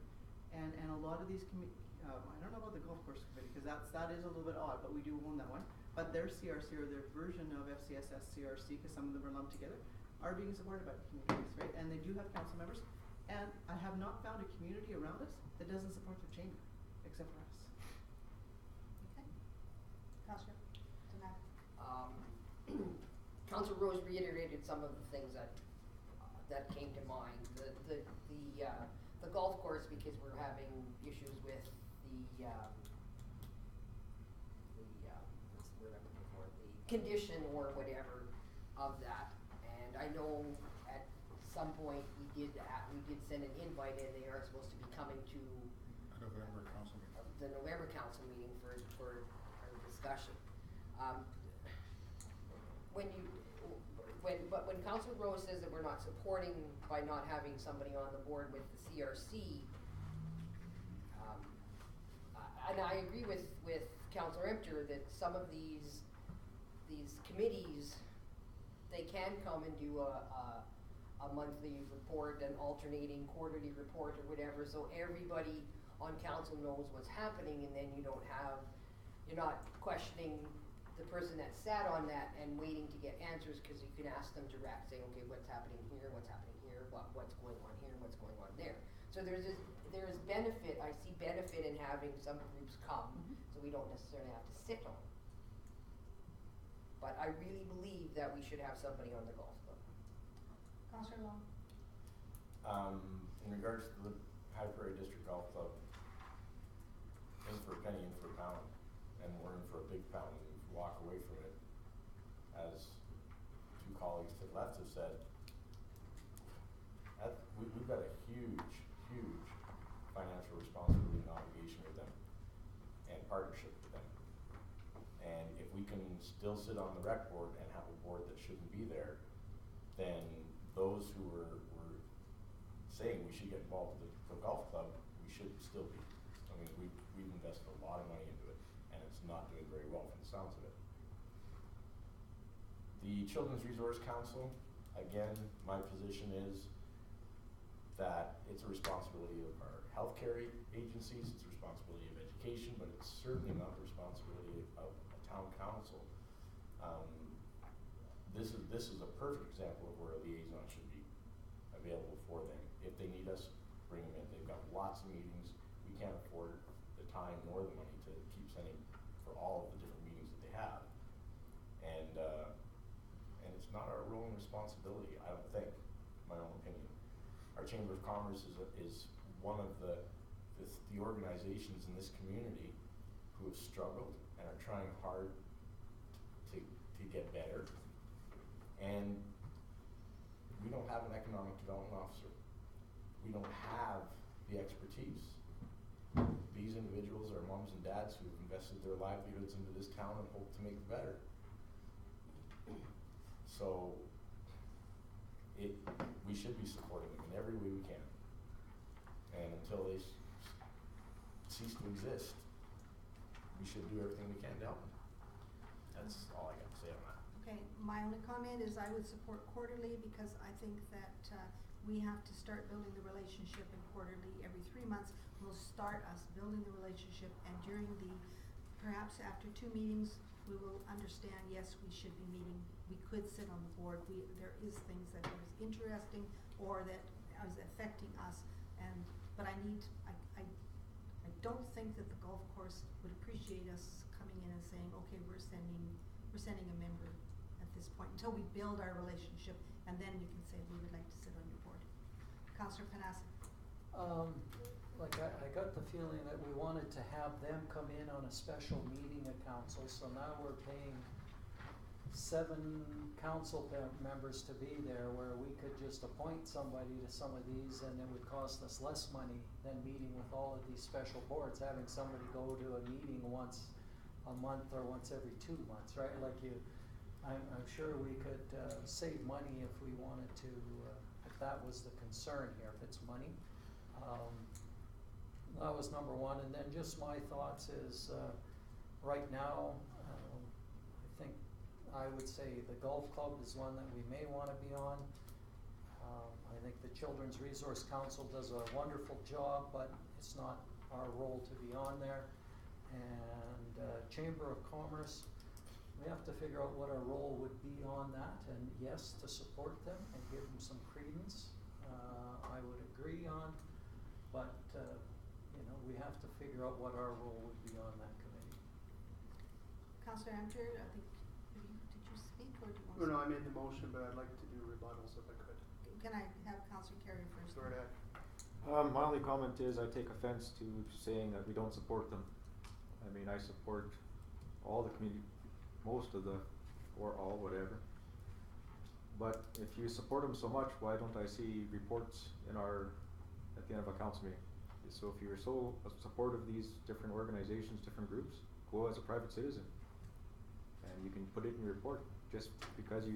And a lot of these I don't know about the golf course committee, because that is a little bit odd, but we do own that one. But their CRC, or their version of FCSS CRC, because some of them are lumped together, are being supported by communities, right? And they do have council members. And I have not found a community around us that doesn't support their chamber, except for us. Okay. Councillor Tanaka. Councillor Rose reiterated some of the things that came to mind. The golf course, because we're having issues with the what's the word I'm looking for? The condition or whatever of that. And I know at some point we did send an invite, and they are supposed to be coming to November council meeting. the November council meeting for a discussion. When Councillor Rose says that we're not supporting by not having somebody on the board with the CRC, and I agree with Councillor Empter that some of these committees, they can come and do a monthly report, an alternating quarterly report or whatever, so everybody on council knows what's happening, and then you're not questioning the person that sat on that and waiting to get answers, because you can ask them direct, saying, okay, what's happening here, what's going on here, what's going on there. So there is benefit, I see benefit in having some groups come, so we don't necessarily have to sit on. But I really believe that we should have somebody on the golf club. Councillor Long. In regards to the High Prairie District Golf Club, in for a penny, in for a pound, and we're in for a big pound, and if we walk away from it, as 2 colleagues to the left have said, we still sit on the rec board and have a board that shouldn't be there, then those who were saying we should get involved with the golf club, we should still be. I mean, we've invested a lot of money into it, and it's not doing very well from the sounds of it. The Children's Resource Council, again, my position is that it's a responsibility of our healthcare agencies, it's a responsibility of education, but it's certainly not the responsibility of a town council. This is a perfect example of where a liaison should be available for them. If they need us, bring them in. They've got lots of meetings. We can't afford the time nor the money to keep sending for all of the different meetings that they have. And it's not our role and responsibility, I don't think, my own opinion. Our Chamber of Commerce is one of the organizations in this community who have struggled and are trying hard to get better. And we don't have an economic development officer. We don't have the expertise. These individuals are moms and dads who have invested their livelihoods into this town and hope to make it better. So we should be supporting them in every way we can. And until they cease to exist, we should do everything we can to help them. That's all I got to say on that. Okay, my only comment is I would support quarterly because I think that we have to start building the relationship, and quarterly, every 3 months, will start us building the relationship, and during perhaps after 2 meetings, we will understand, yes, we should be meeting, we could sit on the board, there is things that is interesting or that is affecting us, but I don't think that the golf course would appreciate us coming in and saying, okay, we're sending a member at this point, until we build our relationship, and then we can say we would like to sit on your board. Councillor Panassa. I got the feeling that we wanted to have them come in on a special meeting of council, so now we're paying 7 council members to be there, where we could just appoint somebody to some of these, and it would cost us less money than meeting with all of these special boards, having somebody go to a meeting once a month or once every 2 months, right? I'm sure we could save money if we wanted to, if that was the concern here, if it's money. That was number one, and then just my thoughts is, right now, I think I would say the golf club is one that we may want to be on. I think the Children's Resource Council does a wonderful job, but it's not our role to be on there. And Chamber of Commerce, we have to figure out what our role would be on that, and yes, to support them and give them some credence, I would agree on, but we have to figure out what our role would be on that committee. Councillor Amter, I think, did you speak or do you want to? No, I made the motion, but I'd like to do rebuttals if I could. Can I have Councillor Carey first? Go right ahead. My only comment is I take offense to saying that we don't support them. I mean, I support all the community, most of or all, whatever. But if you support them so much, why don't I see reports at the end of a council meeting? So if you're so supportive of these different organizations, different groups, go as a private citizen. And you can put it in your report, just because it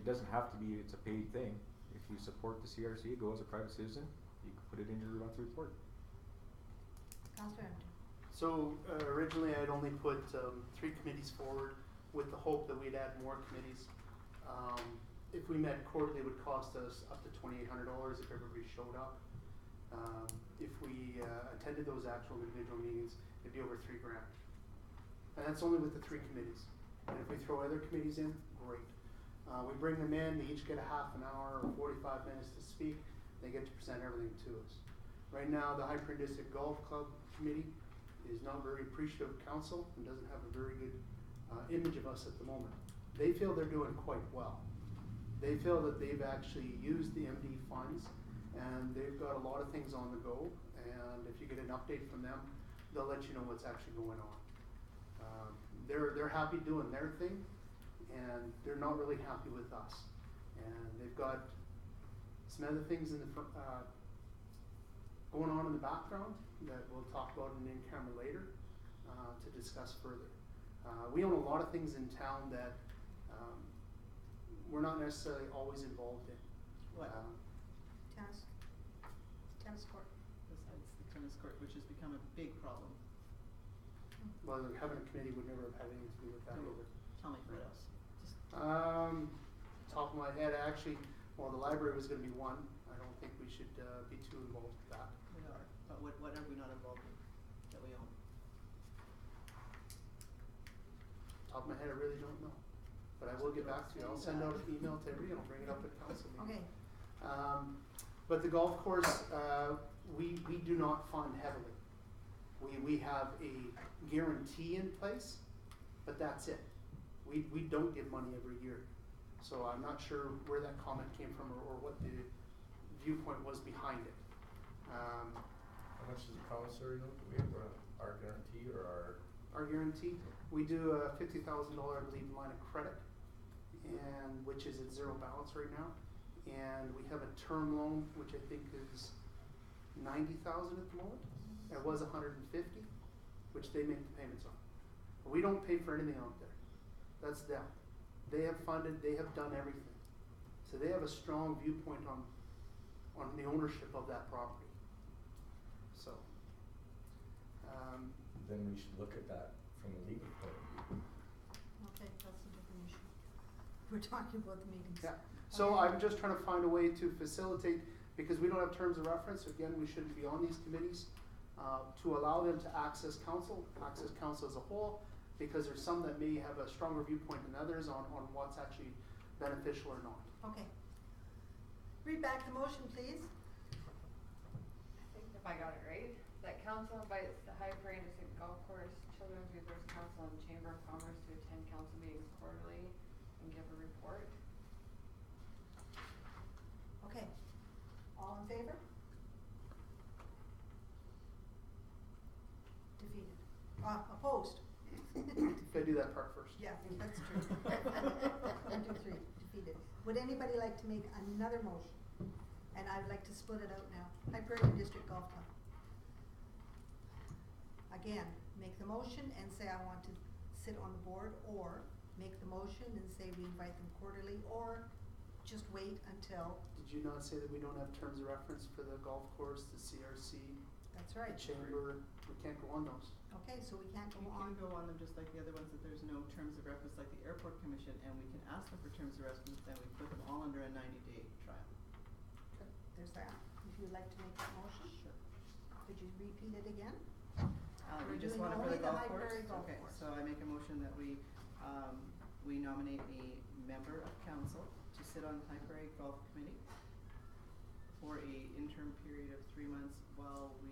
doesn't have to be, it's a paid thing. If you support the CRC, go as a private citizen, you can put it in your monthly report. Councillor Amter. So originally I'd only put 3 committees forward with the hope that we'd add more committees. If we met quarterly, it would cost us up to $2,800 if everybody showed up. If we attended those actual individual meetings, it'd be over $3 grand. And that's only with the 3 committees. And if we throw other committees in, great. We bring them in, they each get a half an hour or 45 minutes to speak. They get to present everything to us. Right now, the High Prairie District Golf Club Committee is not very appreciative of council and doesn't have a very good image of us at the moment. They feel they're doing quite well. They feel that they've actually used the MD funds and they've got a lot of things on the go, and if you get an update from them, they'll let you know what's actually going on. They're happy doing their thing, and they're not really happy with us. And they've got some other things in the going on in the background that we'll talk about in camera later to discuss further. We own a lot of things in town that, we're not necessarily always involved in. What? Tennis court. Besides the tennis court, which has become a big problem. Well, having a committee would never have had anything to do with that No. either. Tell me what else. Just Top of my head, actually, well, the library was gonna be one. I don't think we should, be too involved with that. we are, but what are we not involved in that we own? Top of my head, I really don't know. But I will get back to you. I'll send out an email to everybody, I'll bring it up at council meeting. Okay, But the golf course, we do not fund heavily. We have a guarantee in place, but that's it. We don't give money every year. So I'm not sure where that comment came from or what the viewpoint was behind it. How much does the commissary know? Do we have our guarantee or Our guarantee, we do a $50,000, I believe, line of credit, and which is at zero balance right now. And we have a term loan, which I think is 90,000 at the moment. It was 150, which they make the payments on. But we don't pay for anything out there. That's them. They have funded, they have done everything. So they have a strong viewpoint on the ownership of that property. So, then we should look at that from a legal point of view. okay, that's a different issue. We're talking about the meetings. yeah. So Okay. I'm just trying to find a way to facilitate, because we don't have terms of reference, again, we shouldn't be on these committees, to allow them to access council as a whole, because there's some that may have a stronger viewpoint than others on what's actually beneficial or not. Okay. Read back the motion, please. I think if I got it right, that council invites the High Prairie District Golf Course, Children's Resource Council, and Chamber of Commerce to attend council meetings quarterly and give a report. Okay. All in favor? Defeated. Opposed? Gotta do that part first. Yeah, that's true. 1, 2, 3, defeated. Would anybody like to make another motion? And I would like to split it out now. High Prairie District Golf Club. Again, make the motion and say I want to sit on the board, or make the motion and say we invite them quarterly, or just wait until, Did you not say that we don't have terms of reference for the golf course, the CRC, that's the right. chamber? We can't go on those. Okay, so we can't go We on. can go on them just like the other ones, that there's no terms of reference like the airport commission, and we can ask them for terms of reference, then we put them all under a 90-day trial. Okay, there's that. If you'd like to make that motion. Sure. Could you repeat it again? We We're just doing want it for only the the golf High course? Prairie Golf Okay, Course. so I make a motion that we nominate a member of council to sit on the High Prairie Golf Committee for a interim period of 3 months while we,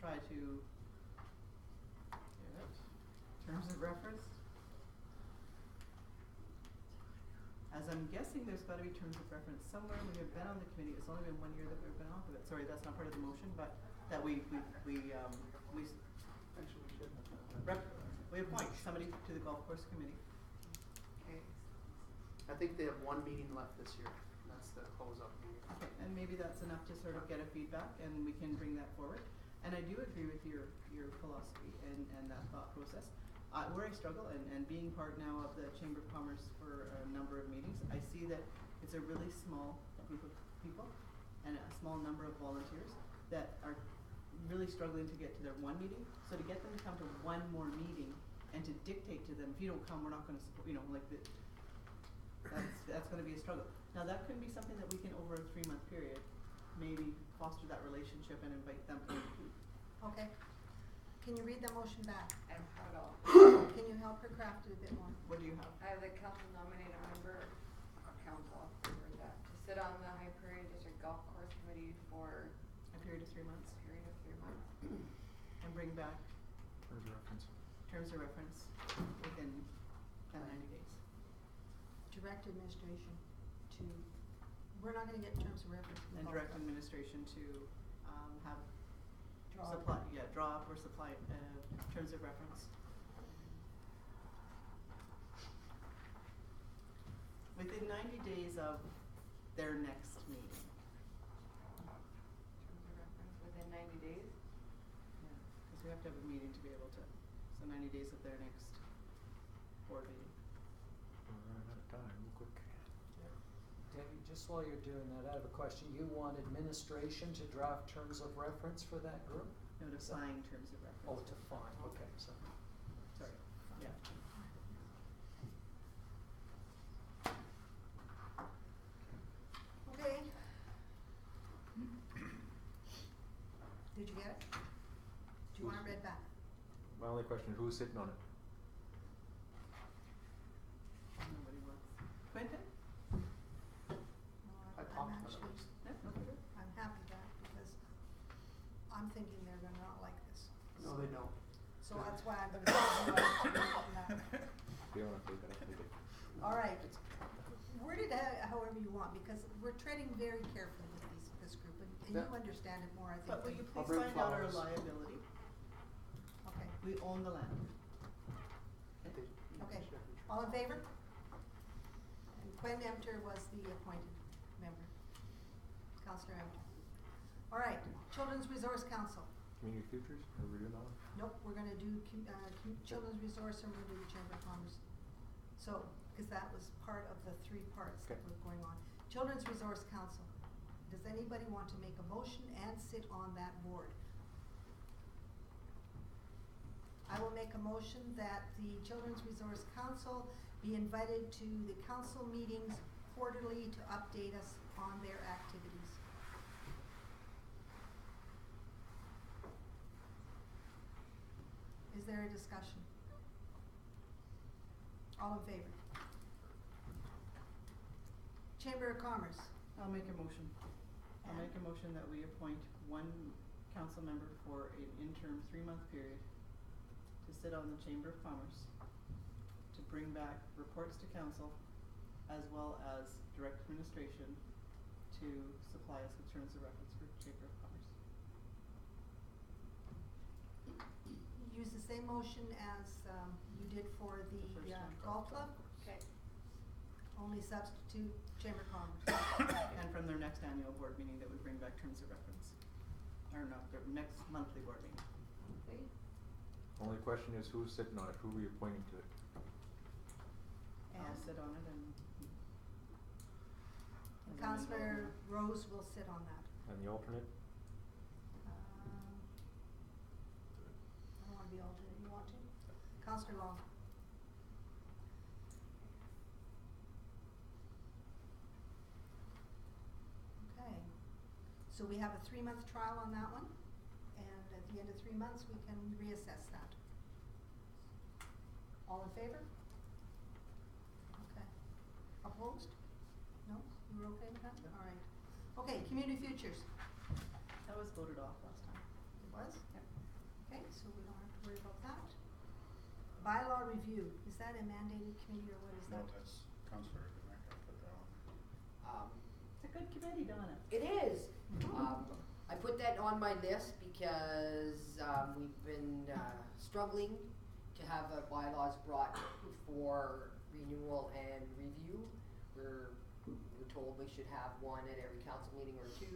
try to, terms of reference? As I'm guessing, there's gotta be terms of reference somewhere. We have been on the committee, it's only been 1 year that we've been off of it. Sorry, that's not part of the motion, but that we Actually, we should have that. we appoint somebody to the golf course committee. Okay. I think they have one meeting left this year. That's the close-up meeting. Okay, and maybe that's enough to sort of get a feedback, and we can bring that forward. And I do agree with your philosophy and that thought process. Where I struggle, and being part now of the Chamber of Commerce for a number of meetings, I see that it's a really small group of people and a small number of volunteers that are really struggling to get to their one meeting. So to get them to come to one more meeting and to dictate to them, if you don't come, we're not gonna support, that's gonna be a struggle. Now, that could be something that we can, over a 3-month period, maybe foster that relationship and invite them to. Okay. Can you read the motion back? I don't have it all. Can you help her craft it a bit more? What do you have? I have the council nominate a member of council for that, to sit on the High Prairie District Golf Course Committee for A period of 3 months, a period of 3 months. and bring back Terms of reference. terms of reference within 90 days. Direct administration to, we're not gonna get terms of reference from the And golf direct club. administration to, have Draw up. draw up or supply, terms of reference. Within 90 days of their next meeting. Terms of reference within 90 days. Yeah, 'cause we have to have a meeting to be able to, so 90 days of their next board meeting. We're running out of time, real quick. Debbie, just while you're doing that, I have a question. You want administration to draft terms of reference for that group? No, to Is that- sign terms of reference. Oh, to fine, okay, so. Sorry, yeah. Okay. Did you get it? Do you want it read back? My only question is who's sitting on it? Nobody wants. Quentin? I I'm talked to actually, No, okay, good. I'm happy that, because I'm thinking they're gonna not like this. No, they don't. So that's why I'm gonna tell you on that. If you wanna take it, I can take it. All right, word it however you want, because we're treading very carefully with this group, and you Yeah. understand it more, I think. But will than- you I'll please bring find out our flowers. liability? Okay, We own the land. okay, all in favor? And Quinn Emter was the appointed member, Councillor Emter. All right, Children's Resource Council. Community Futures, are we doing that one? Nope, we're gonna do Children's Resource and we're gonna do the Chamber of Commerce. So, because that was part of the three parts that Okay. were going on. Children's Resource Council, does anybody want to make a motion and sit on that board? I will make a motion that the Children's Resource Council be invited to the council meetings quarterly to update us on their activities. Is there a discussion? All in favor? Chamber of Commerce. I'll make a motion. I'll make a motion that we appoint one council member for an interim 3-month period to sit on the Chamber of Commerce, to bring back reports to council, as well as direct administration to supply us with terms of reference for Chamber of Commerce. Use the same motion as you did for the The first one. golf club, Okay. only substitute Chamber of Commerce. And from their next annual board meeting, that would bring back terms of reference. Or no, their next monthly board meeting. Okay. Only question is who's sitting on it, who are we appointing to it? I'll And sit on it and. Councillor Rose will sit on that. And the alternate? I don't wanna be alternate, you want to? Councillor Long. Okay, so we have a 3-month trial on that one, and at the end of 3 months, we can reassess that. All in favor? Okay. Opposed? No? You were okay with that? Yeah. All right. Okay, Community Futures. That was voted off last time. It was? Yep. Okay, so we don't have to worry about that. Bylaw review, is that a mandated committee or what is No, that? that's Counselor Demeka put that on. It's a good committee, Donna. It is. I put that on my list because we've been struggling to have bylaws brought for renewal and review. We're told we should have one at every council meeting or 2.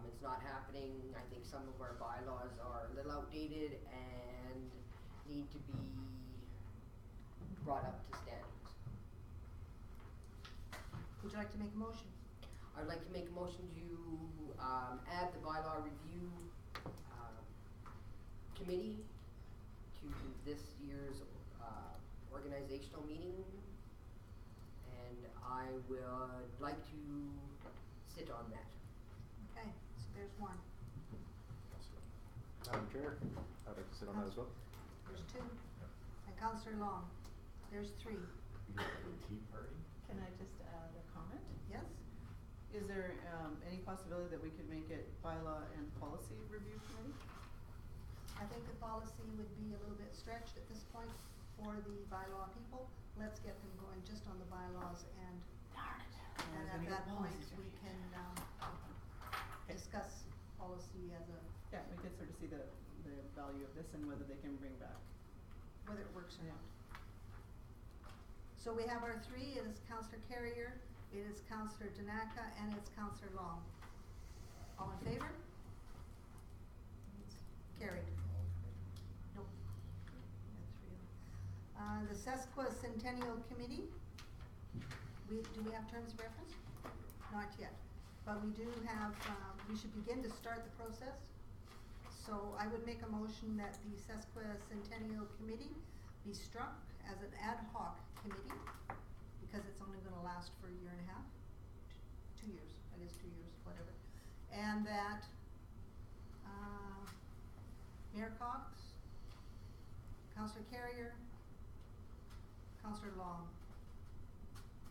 It's not happening. I think some of our bylaws are a little outdated and need to be brought up to standards. Would you like to make a motion? I'd like to make a motion to add the bylaw review committee to this year's organizational meeting. And I would like to sit on that. Okay, so there's one, Madam Chair, I'd like to sit on that as well. there's 2, and Councillor Long, there's 3. Tea party? Can I just add a comment? Yes? Is there any possibility that we could make it bylaw and policy review committee? I think the policy would be a little bit stretched at this point for the bylaw people. Let's get them going just on the bylaws and I was at gonna that get point, policies we ready. can discuss policy as a, Yeah, we could sort of see the value of this and whether they can bring back. whether it works or Yeah. not. So we have our 3, it is Councillor Carrier, it is Councillor Danaka, and it's Councillor Long. All in favor? It's carried. The Sesquicentennial Committee, do we have terms of reference? Not yet, but we do have, we should begin to start the process. So I would make a motion that the Sesquicentennial Committee be struck as an ad hoc committee, because it's only gonna last for a year and a half, 2 years, I guess 2 years, whatever. And that, Mayor Cox, Councillor Carrier, Councillor Long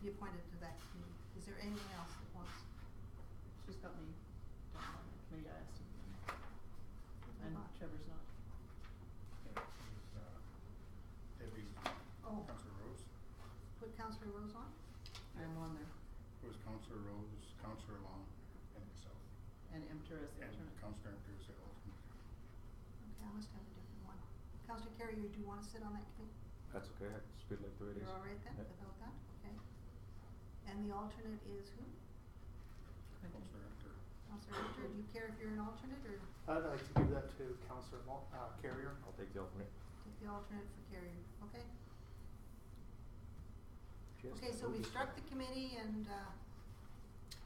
be appointed to that committee. Is there anyone else that wants? She's got me down on the committee, I asked him. And Not. Trevor's not. Debbie, Oh. Councillor Rose, Put Councillor Rose on? I'm on there. it was Councillor Rose, Councillor Long, and myself. And Emter as the And alternate. Councillor Emter is the alternate. Okay, I must have a different one. Councillor Carrier, do you wanna sit on that committee? That's okay, I just feel like the way it is. You're all right then Yep. about that? Okay. And the alternate is who? Councillor Emter. Councillor Hunter, do you care if you're an alternate, or I'd like to give that to Councillor Carrier. I'll take the alternate. take the alternate for Carrier? Okay. Just Okay, so move we this struck one. the committee, and,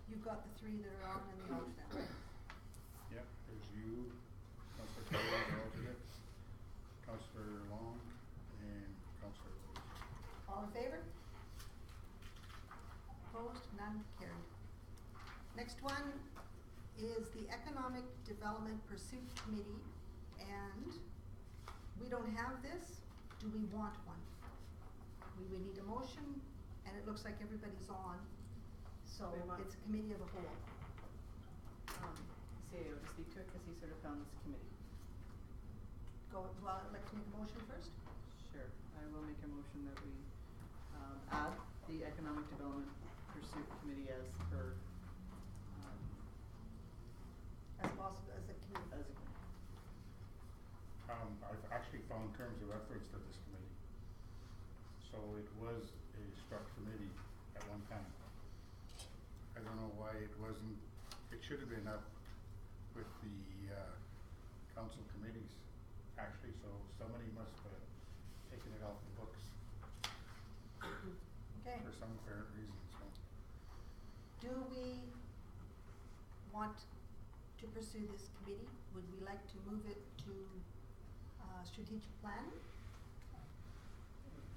you've got the 3 that are on and the alternate, right? Yep, there's you, Councillor Carrier, the alternate, Councillor Long, and Councillor Rose. All in favor? Opposed? None? Carried. Next one is the Economic Development Pursuit Committee, and we don't have this. Do we want one? We would need a motion, and it looks like everybody's on, so We want- it's a committee of the whole. CAO to speak to it, cause he sort of found this committee. Well, I'd like to make a motion first. Sure, I will make a motion that we, add the Economic Development Pursuit Committee as per, As possible, as a committee. as a committee. I've actually found terms of reference to this committee. So it was a struck committee at one time. I don't know why it wasn't, it should have been up with the, council committees, actually, so somebody must have taken it off the books Okay. for some apparent reason, so. Do we want to pursue this committee? Would we like to move it to, strategic plan?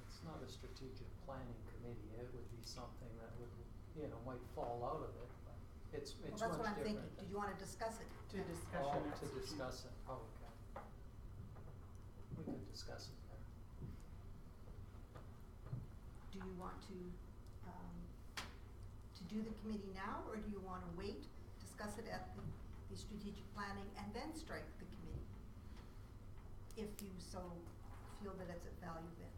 It's not a strategic planning committee, it would be something that would, might fall out of it, but it's Well, much that's what I'm different thinking. than- Do you wanna discuss it? To discussion. Oh, to discuss it, oh, okay. We could discuss it there. Do you want to do the committee now, or do you wanna wait, discuss it at the strategic planning, and then strike the committee? If you so feel that it's at value then.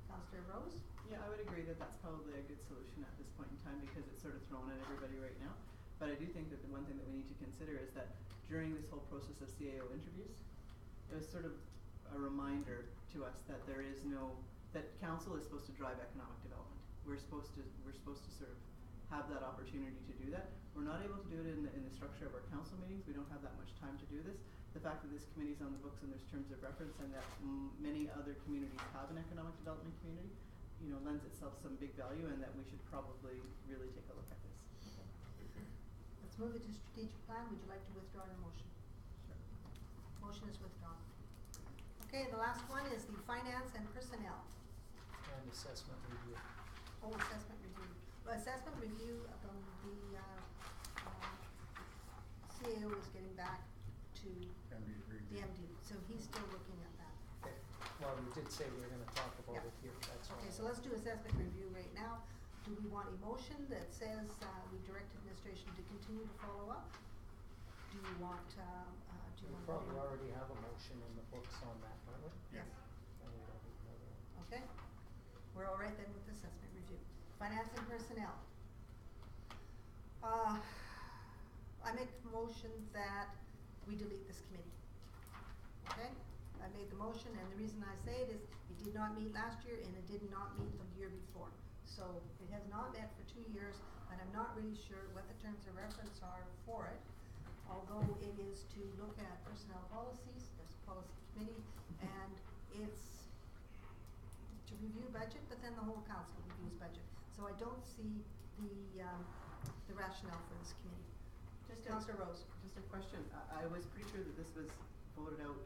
Councillor Rose? Yeah, I would agree that that's probably a good solution at this point in time, because it's sort of thrown at everybody right now. But I do think that the one thing that we need to consider is that during this whole process of CAO interviews, it was sort of a reminder to us that there is no, that council is supposed to drive economic development. We're supposed to sort of have that opportunity to do that. We're not able to do it in the structure of our council meetings. We don't have that much time to do this. The fact that this committee's on the books and there's terms of reference, and that many other communities have an economic development community, lends itself some big value, and that we should probably really take a look at this. Let's move it to strategic plan. Would you like to withdraw your motion? Sure. Motion is withdrawn. Okay, the last one is the finance and personnel. And assessment review. Oh, assessment review. Well, assessment review, the CAO is getting back to Can be agreed. the MD, so he's still looking at that. Okay, well, we did say we were gonna talk about Yeah. it here, that's all. Okay, so let's do assessment review right now. Do we want a motion that says, we direct administration to continue to follow up? Do you want, do you We want? probably already have a motion in the books on that, don't we? Yes. And we don't need another one. Okay, we're all right then with assessment review. Finance and personnel. I make the motion that we delete this committee. Okay, I made the motion, and the reason I say it is it did not meet last year and it did not meet the year before. So it has not met for 2 years, and I'm not really sure what the terms of reference are for it. Although it is to look at personnel policies, there's a policy committee, and it's to review budget, but then the whole council reviews budget. So I don't see the rationale for this committee. Councillor Rose. Just a question. I was pretty sure that this was voted out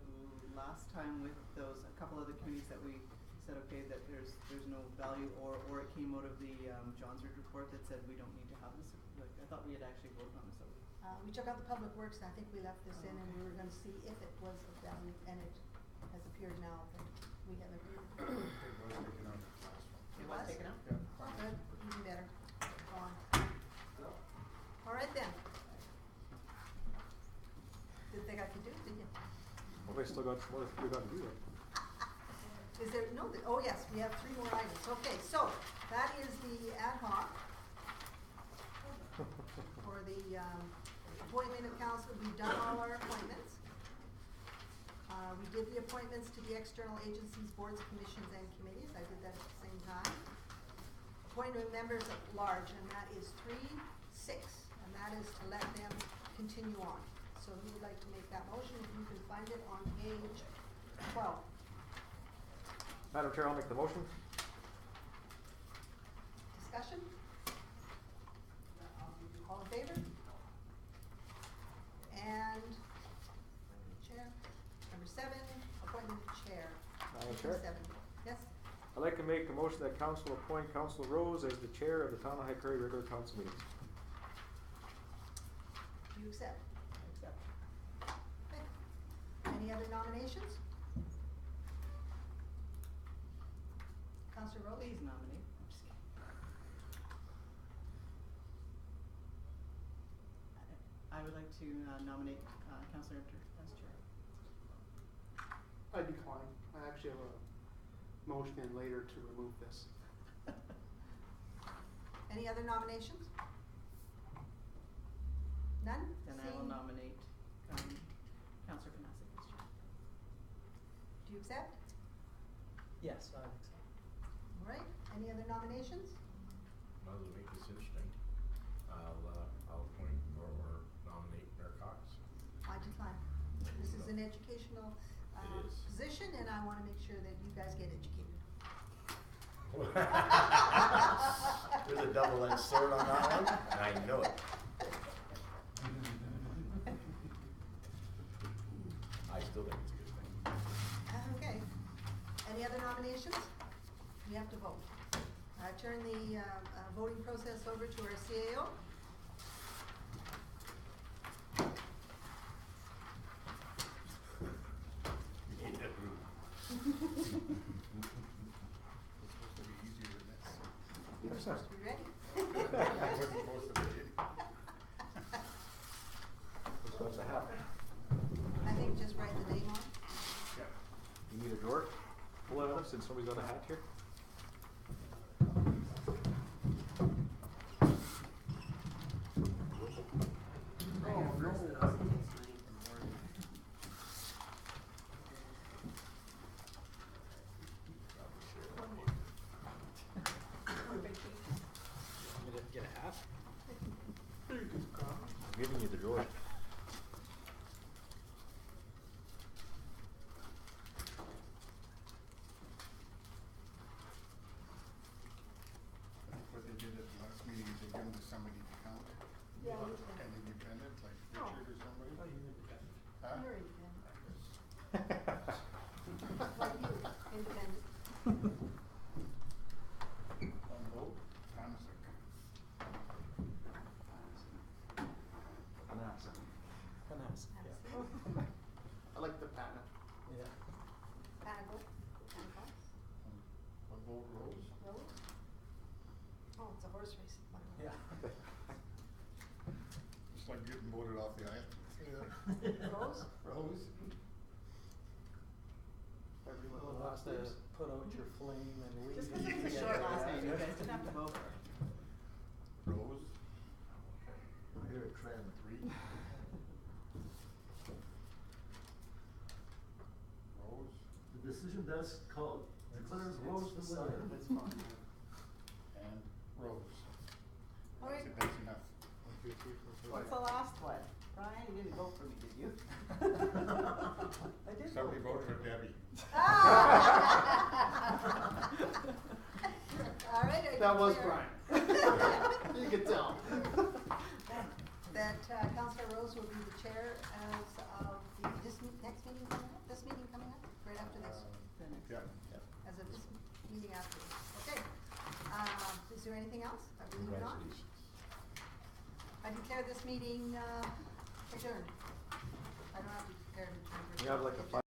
last time with a couple of the committees that we said, okay, that there's no value, or it came out of the Johnsford report that said we don't need to have this. Like, I thought we had actually voted on this. We took out the public works, and I think we left this in, and we were gonna see if it was of value, and it has appeared now that we have agreed. It was taken out of the last one. It was taken out? Yeah. Oh, good, even better. Go on. All right then. Didn't think I could do it, did you? Well, we still got some more we got to do yet. Is there, no, oh yes, we have 3 more items. Okay, so that is the ad hoc for the appointment of council. We've done all our appointments. We did the appointments to the external agencies, boards, commissions, and committees. I did that at the same time. Appointment of members at large, and that is 3, 6, and that is to let them continue on. So who would like to make that motion? If you can find it on page 12. Madam Chair, I'll make the motion. Discussion? All in favor? And chair. Number 7, appointment of chair. Madam Chair? 7. Yes? I'd like to make a motion that council appoint Councillor Rose as the chair of the Town of High Prairie regular council meetings. Do you accept? Accept. Okay. Any other nominations? Councillor Rose? Please nominate. I'm just kidding. I would like to nominate Councillor Inter as chair. I decline. I actually have a motion in later to remove this. Any other nominations? None? Then I will Seeing- nominate Councillor Panasic as chair. Do you accept? Yes, I think so. All right. Any other nominations? Might as well make this interesting. I'll appoint or nominate Mayor Cox. I decline. This is an educational It is. position, and I want to make sure that you guys get educated. There's a double-edged sword on that one, and I know it. I still think it's a good thing. Okay. Any other nominations? We have to vote. I turn the voting process over to our CAO. It's supposed to be easier than this. You're supposed to be ready. That wasn't supposed to be. What's supposed to happen? I think just write the name on. Yeah. You need a drawer full of them since somebody's got a hat here? You didn't get a hat? I'm giving you the drawer. What they did at the last meeting is they give them to somebody to count. Yeah, you An can. independent, like Oh. Richard or somebody. Oh, Huh? You're independent. Like you, independent. On vote, Thomasek. Panas, I like the patent. yeah. Panago. Panago. On vote, Rose. Rose? Oh, it's a horse race. Yeah. Just like getting voted off the aisle. Rose? Rose. Everyone We'll last have to names. put out your flame and leave. Just because it's a short last name, you guys didn't have to vote. Rose. I hear a trend. 3. Rose. The decision desk declares Rose the winner. That's fine. And Rose. All right. That's enough. 1, 2, 3, 4, 5. What's the last one? Brian, you didn't vote for me, did you? I did Somebody vote for Debbie. All right, I That was declare- Brian. You can tell. That Councillor Rose will be the chair as of this next meeting coming up, this meeting coming up, right after this, Yeah. as of this meeting after this. Okay. Is there anything else? I believe not. I declare this meeting adjourned. I don't have to declare it adjourned. You have like a